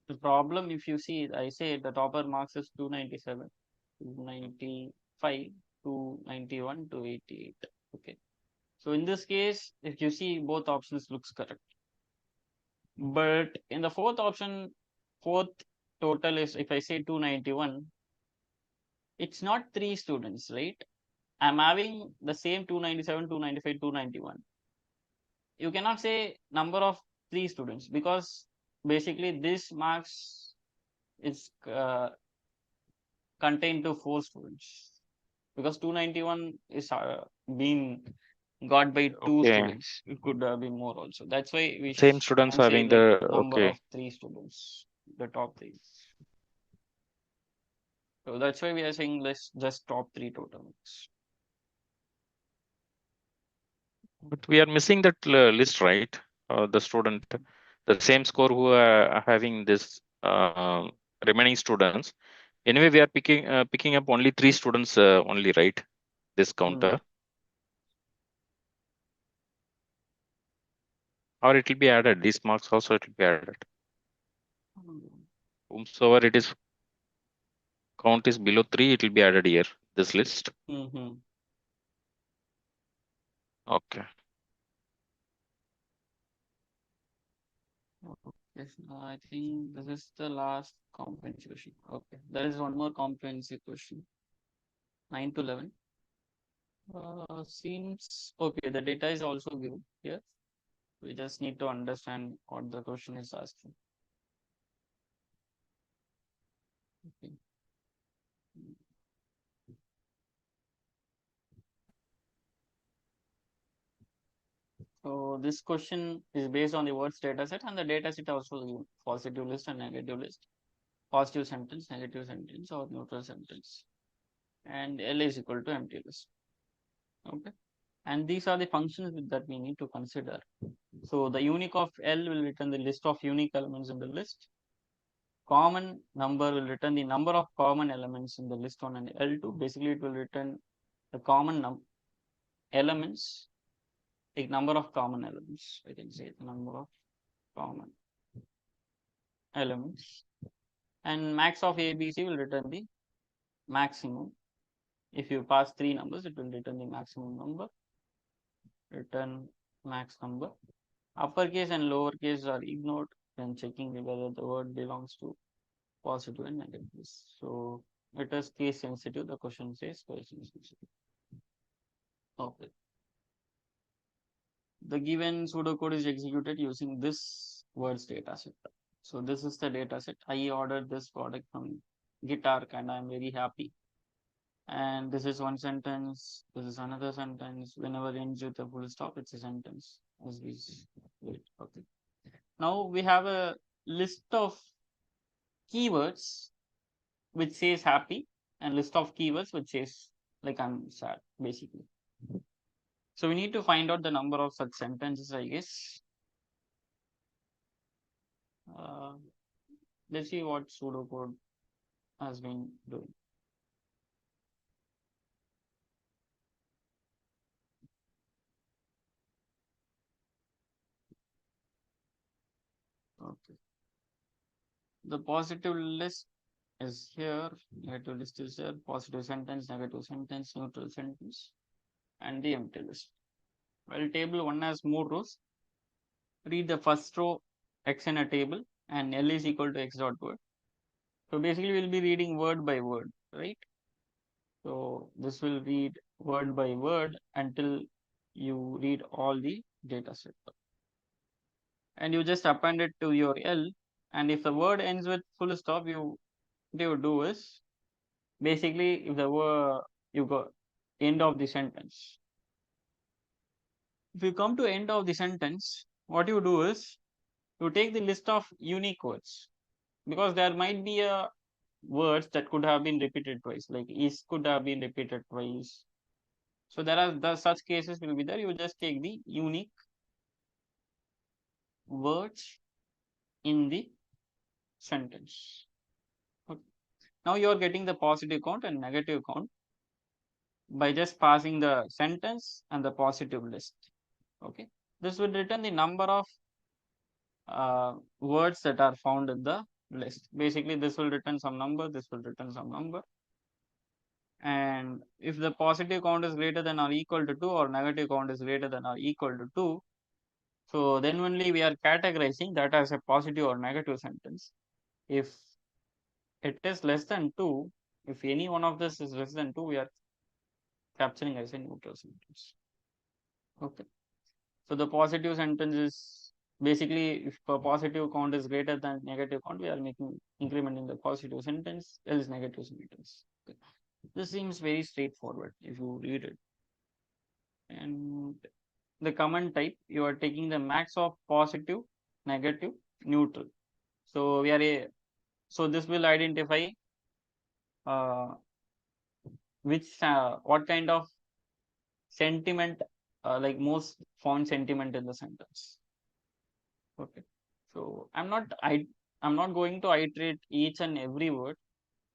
The problem, if you see, I say the topper marks is 297, 295, 291, 288. Okay. So in this case, if you see, both options looks correct. But in the fourth option, fourth total is, if I say 291, it's not 3 students, right? I'm having the same 297, 295, 291. You cannot say number of 3 students because basically this marks is contained to 4 students because 291 is being got by 2 Okay. students. It could be more also. That's why we Same students can say having like the number okay. of 3 students, the top 3. So that's why we are saying let's just top 3 total marks. But we are missing that list, right? The student, the same score who are having this remaining students. Anyway, we are picking up only 3 students only, right? This counter. Or it will be added. These marks also it will be added. Whomsoever it is count is below 3, it will be added here, this list. Okay. Yes, I think this is the last comprehensive question. Okay, there is one more comprehensive question. 9 to 11. Seems okay. The data is also given here. We just need to understand what the question is asking. Okay. So this question is based on the words dataset, and the dataset also given positive list and negative list, positive sentence, negative sentence, or neutral sentence, and L is equal to empty list. Okay, and these are the functions that we need to consider. So the unique of L will return the list of unique elements in the list. Common number will return the number of common elements in the list on an L2. Basically, it will return the common elements, a number of common elements. I can say the number of common elements. And max of ABC will return the maximum. If you pass 3 numbers, it will return the maximum number. Return max number. Uppercase and lowercase are ignored when checking whether the word belongs to positive and negative. So it is case sensitive. The question says case sensitive. Okay. The given pseudocode is executed using this words dataset. So this is the dataset. I ordered this product from guitar and I'm very happy. And this is one sentence, this is another sentence. Whenever it ends with a full stop, it's a sentence. As we wait. Okay. Now we have a list of keywords which says happy and list of keywords which says like I'm sad, basically. So we need to find out the number of such sentences, I guess. Let's see what pseudocode has been doing. Okay. The positive list is here, negative list is here, positive sentence, negative sentence, neutral sentence, and the empty list. Well, table 1 has more rows. Read the first row x in a table and L is equal to x dot word. So basically we'll be reading word by word, right? So this will read word by word until you read all the data set. And you just append it to your L. And if the word ends with full stop, what you do is basically if the word you got end of the sentence. If you come to end of the sentence, what you do is you take the list of unique words, because there might be a words that could have been repeated twice, like is could have been repeated twice. So there are such cases will be there. You just take the unique words in the sentence. Okay. Now you are getting the positive count and negative count by just passing the sentence and the positive list. Okay, this will return the number of words that are found in the list. Basically, this will return some number, this will return some number. And if the positive count is greater than or equal to 2 or negative count is greater than or equal to 2, so then only we are categorizing that as a positive or negative sentence. If it is less than 2, if any one of this is less than 2, we are capturing as a neutral sentence. Okay. So the positive sentence is basically if a positive count is greater than negative count, we are making increment in the positive sentence, else negative sentence. Okay. This seems very straightforward if you read it. And the comment type, you are taking the max of positive, negative, neutral. So we are so this will identify what kind of sentiment, like most font sentiment in the sentence. Okay. So I'm not going to iterate each and every word.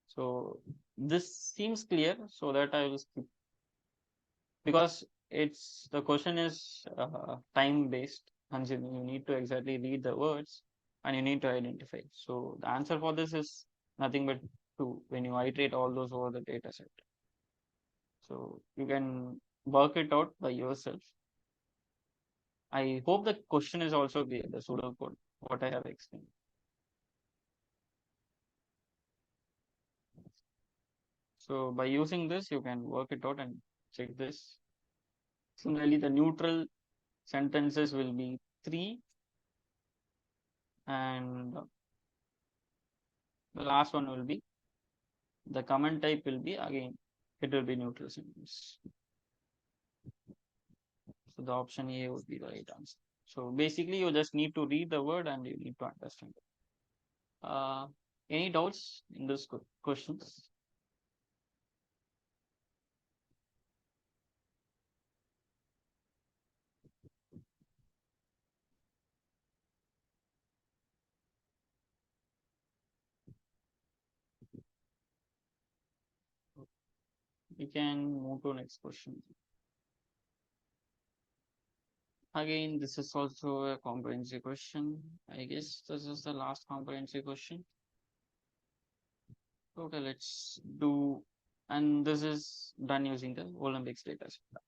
So this seems clear, so that I will skip, because it's the question is time based, and you need to exactly read the words and you need to identify. So the answer for this is nothing but 2 when you iterate all those over the data set. So you can work it out by yourself. I hope the question is also clear, the pseudocode, what I have explained. So by using this, you can work it out and check this. Similarly, the neutral sentences will be 3, and the last one will be the comment type will be again, it will be neutral sentence. So the option A would be the right answer. So basically, you just need to read the word and you need to understand it. Any doubts in this questions? We can move to next question. Again, this is also a comprehensive question. I guess this is the last comprehensive question. Okay, let's do, and this is done using the Olympics data set.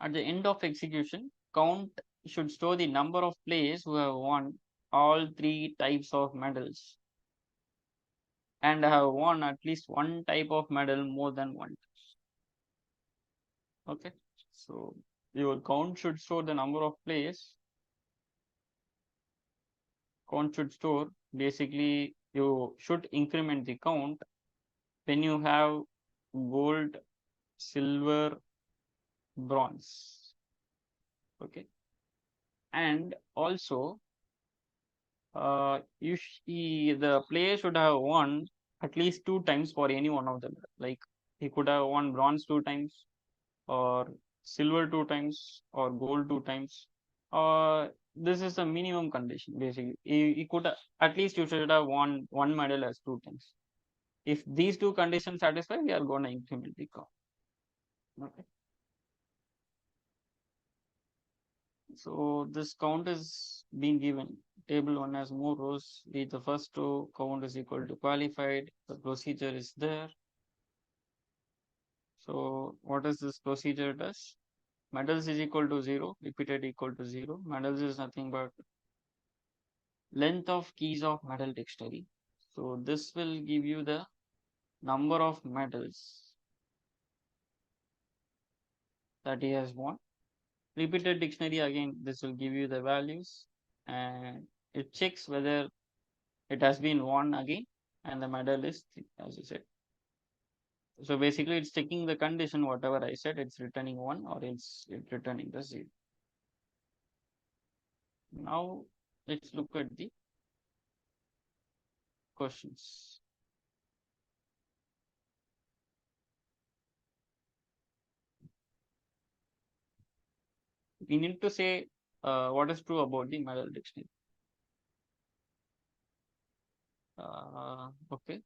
At the end of execution, count should store the number of players who have won all 3 types of medals and have won at least one type of medal more than once. Okay, so your count should store the number of players. Count should store basically you should increment the count when you have gold, silver, bronze. Okay. And also the player should have won at least 2 times for any one of them. Like he could have won bronze 2 times, or silver 2 times, or gold 2 times. This is the minimum condition. Basically, he could at least you should have won one medal as 2 times. If these two conditions satisfy, we are going to increment the count. Okay. So this count is being given. Table 1 has more rows. With the first row count is equal to qualified. The procedure is there. So what does this procedure does? Medals is equal to 0, repeated equal to 0. Medals is nothing but length of keys of medal dictionary. So this will give you the number of medals that he has won. Repeated dictionary, again, this will give you the values, and it checks whether it has been won again, and the medal is 3, as I said. So basically it's checking the condition, whatever I said, it's returning 1 or it's returning the 0. Now let's look at the questions. We need to say what is true about the medal dictionary. Okay.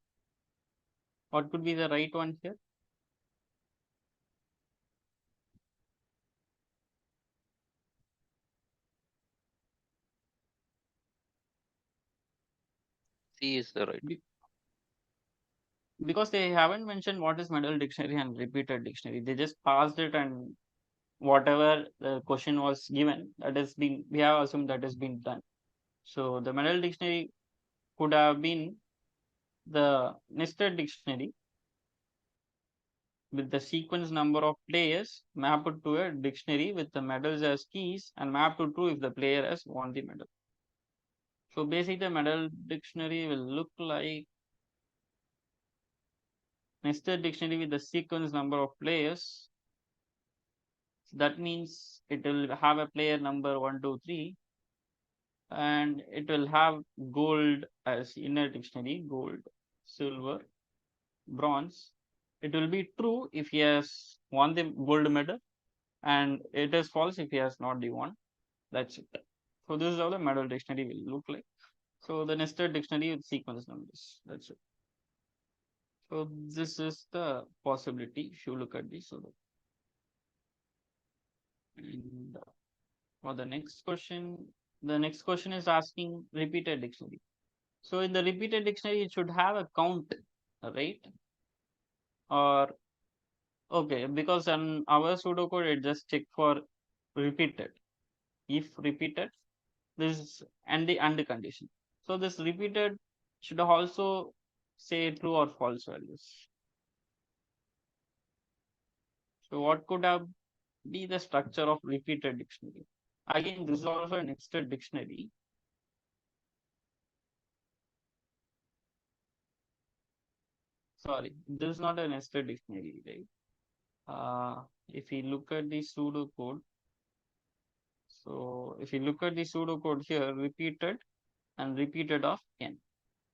What could be the right one here? C is the right. Because they haven't mentioned what is medal dictionary and repeated dictionary. They just passed it, and whatever the question was given, that has been, we have assumed that has been done. So the medal dictionary could have been the nested dictionary with the sequence number of players mapped to a dictionary with the medals as keys and mapped to true if the player has won the medal. So basically the medal dictionary will look like nested dictionary with the sequence number of players. That means it will have a player number 1, 2, 3, and it will have gold as inner dictionary, gold, silver, bronze. It will be true if he has won the gold medal, and it is false if he has not the won. That's it. So this is how the medal dictionary will look like. So the nested dictionary with sequence numbers. That's it. So this is the possibility if you look at this. And for the next question is asking repeated dictionary. So in the repeated dictionary, it should have a count, right? Or okay, because on our pseudocode, it just check for repeated. If repeated, this and the condition. So this repeated should also say true or false values. So what could have be the structure of repeated dictionary? Again, this is also a nested dictionary. Sorry, this is not a nested dictionary, right? If you look at the pseudocode, so if you look at the pseudocode here, repeated and repeated of n.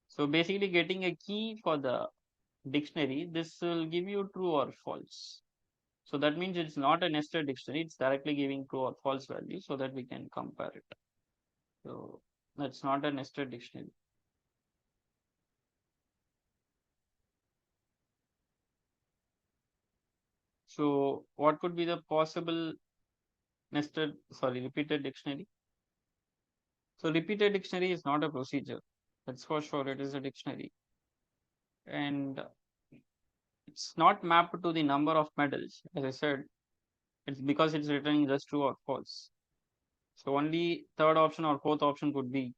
So basically getting a key for the dictionary, this will give you true or false. So that means it's not a nested dictionary, it's directly giving true or false value so that we can compare it. So that's not a nested dictionary. So what could be the possible repeated dictionary? So repeated dictionary is not a procedure. That's for sure. It is a dictionary. And it's not mapped to the number of medals. As I said, it's because it's returning just true or false. So only third option or fourth option could be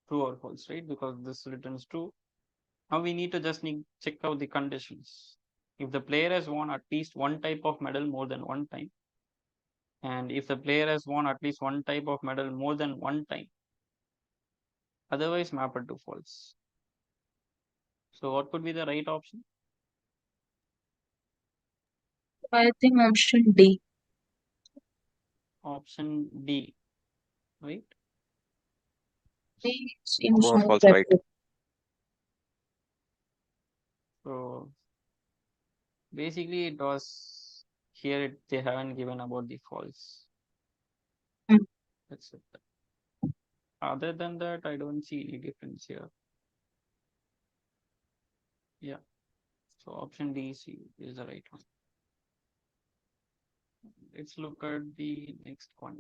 true or false, right? Because this returns true. Now we need to just check out the conditions. If the player has won at least one type of medal more than one time, and if the player has won at least one type of medal more than one time, otherwise map it to false. So what could be the right option? I think option D. Option D, right? D seems True or more false, right? accurate. So basically it was here they haven't given about the false. Hmm. That's it. Other than that, I don't see any difference here. Yeah. So option D is the right one. Let's look at the next one.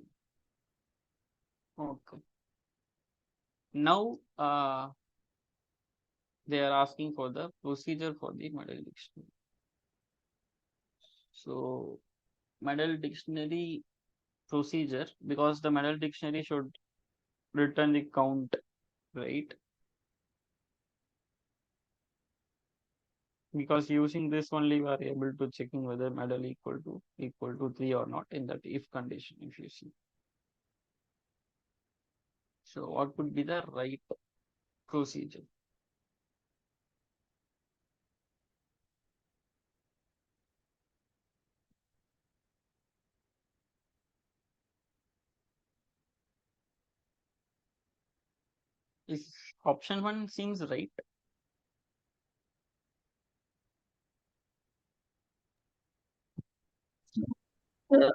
Okay. Now they are asking for the procedure for the model dictionary. So model dictionary procedure, because the model dictionary should return the count, right? Because using this only we are able to checking whether model equal to 3 or not in that if condition, if you see. So what could be the right procedure? Is option 1 seems right?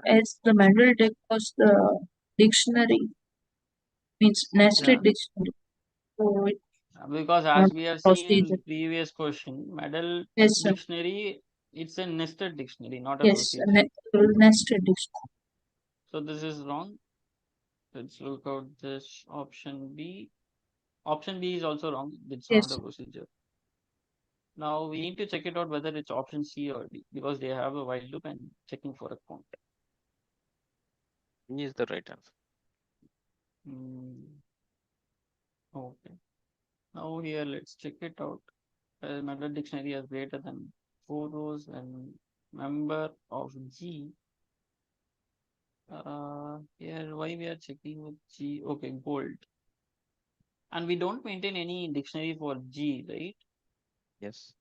As the manual deck was the dictionary, means nested Yeah. dictionary. So it Because not as we are seeing procedure. in previous question, model Yes, sir. dictionary, it's a nested dictionary, not a Yes, procedure. nested dictionary. So this is wrong. Let's look out this option B. Option B is also wrong. It's Yes, not a procedure. Now we need to check it out whether it's option C or D, because they have a while loop and checking for a count. B is the right answer. Okay. Now here let's check it out. Method dictionary has greater than 4 rows and member of G. Here why we are checking with G? Okay, gold. And we don't maintain any dictionary for G, right? Yes.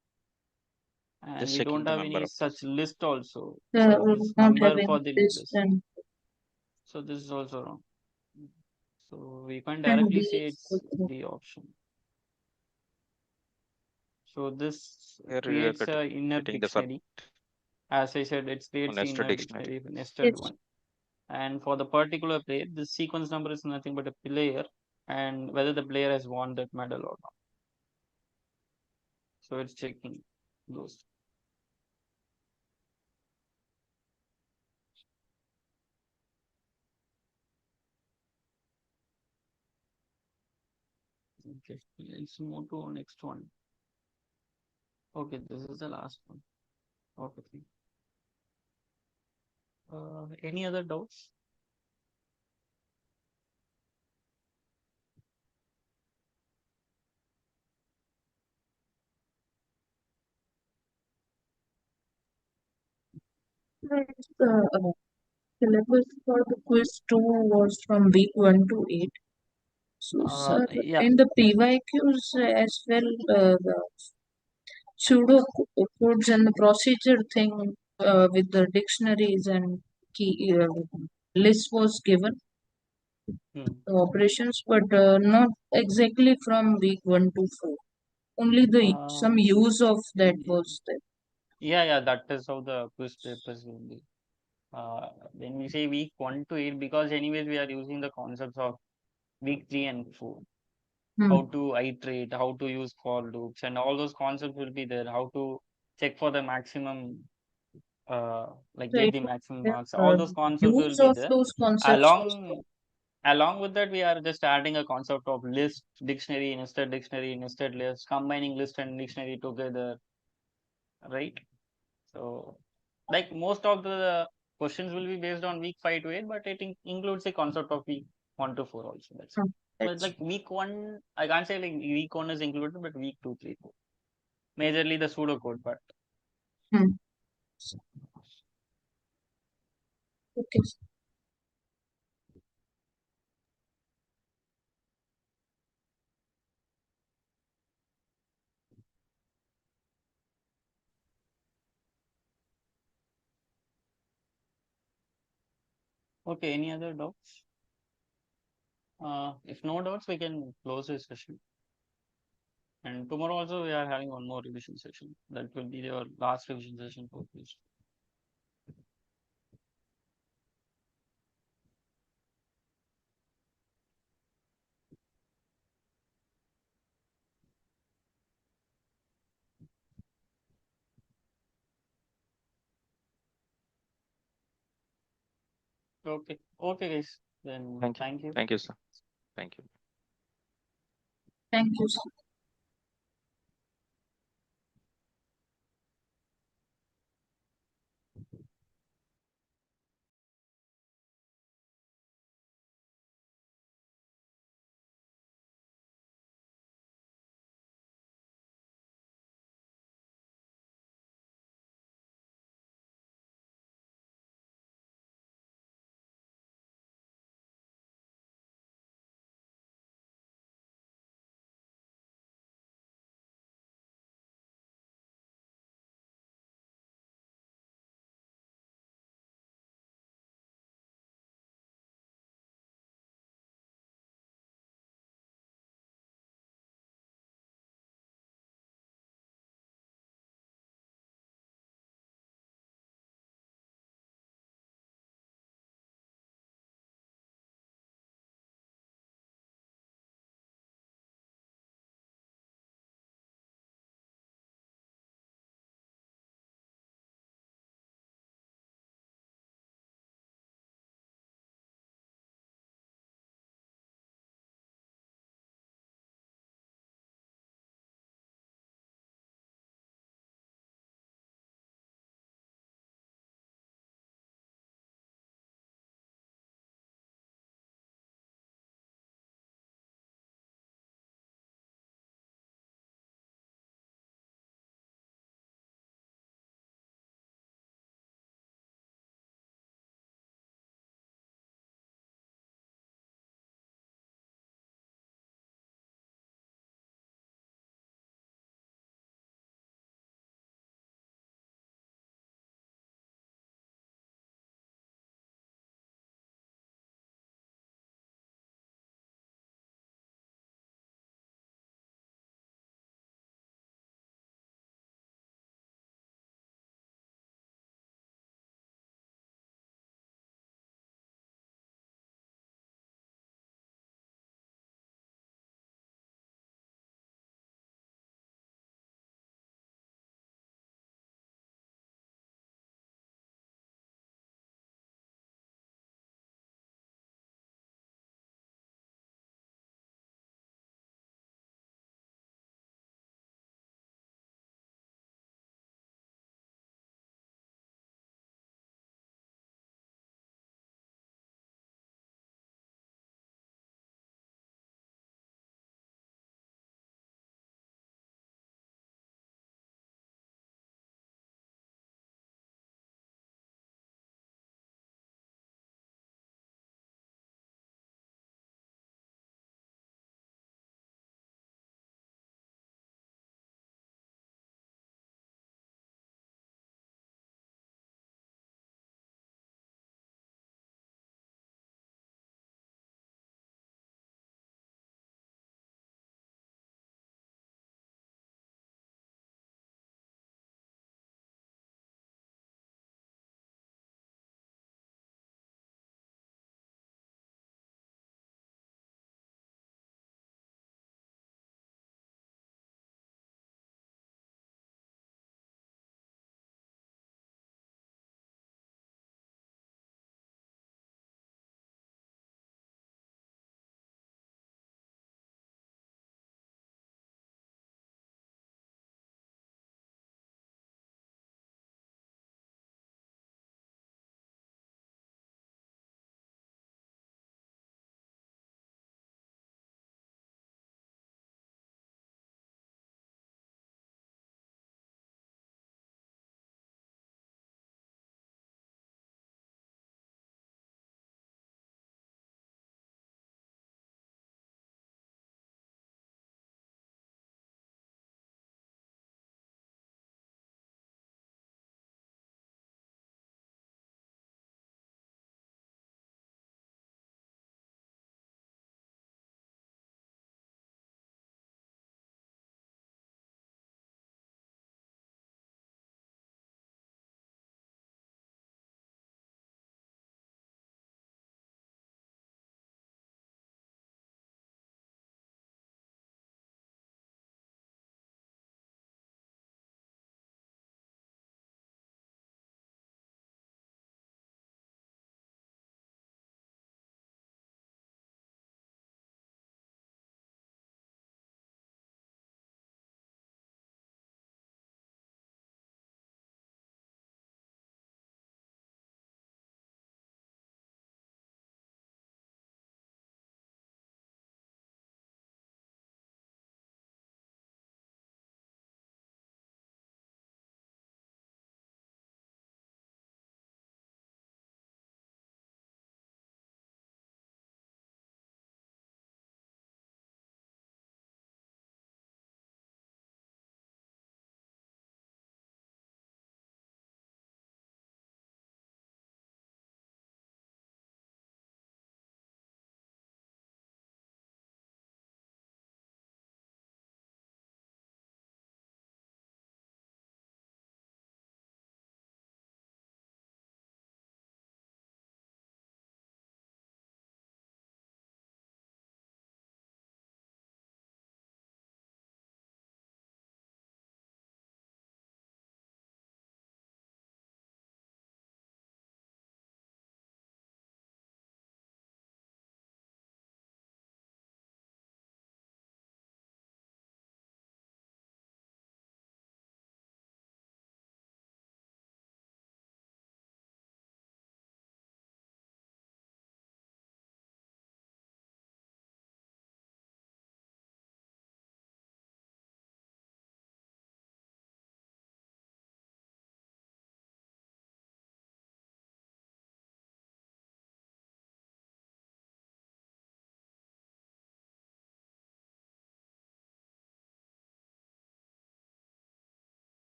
And Just we checking don't the have member any of such list also we for will this not member have for any the list list. and So this is also wrong. So we can't and directly B say is it's also. the option. So this Here we are creates a inner getting the dictionary. As I said, it creates the nested inner dictionary. dictionary, nested Yes. one. And for the particular player, the sequence number is nothing but a player and whether the player has won that medal or not. So it's checking those. Okay, let's move to next one. Okay, this is the last one. Okay. Any other doubts? The syllabus for the quiz 2 was from week 1 to 8. So, sir, Yeah. in the PYQs as well, the pseudo codes and the procedure thing with the dictionaries and key list was given, the operations, but not exactly from week 1 to 4. Only the some use of that was there. Yeah, that is how the quiz papers will be. When we say week 1 to 8, because anyways we are using the concepts of week 3 and 4. How to iterate, how to use for loops, and all those concepts will be there. How to check for the maximum, like So get it the was maximum there, marks. All those concepts will use be of there. those concepts was there. Along with that, we are just adding a concept of list, dictionary, nested list, combining list and dictionary together, right? So, like most of the questions will be based on week 5 to 8, but it includes the concept of week 1 to 4 also. That's it. But That's like week 1, I can't say like week 1 is included, but week 2, 3, 4. Majorly the pseudocode part. okay. Okay, any other doubts? If no doubts, we can close this session. And tomorrow also we are having one more revision session. That will be your last revision session for this. Okay. Okay, guys. Then thank you. Thank you, sir. Thank you. Thank you, sir.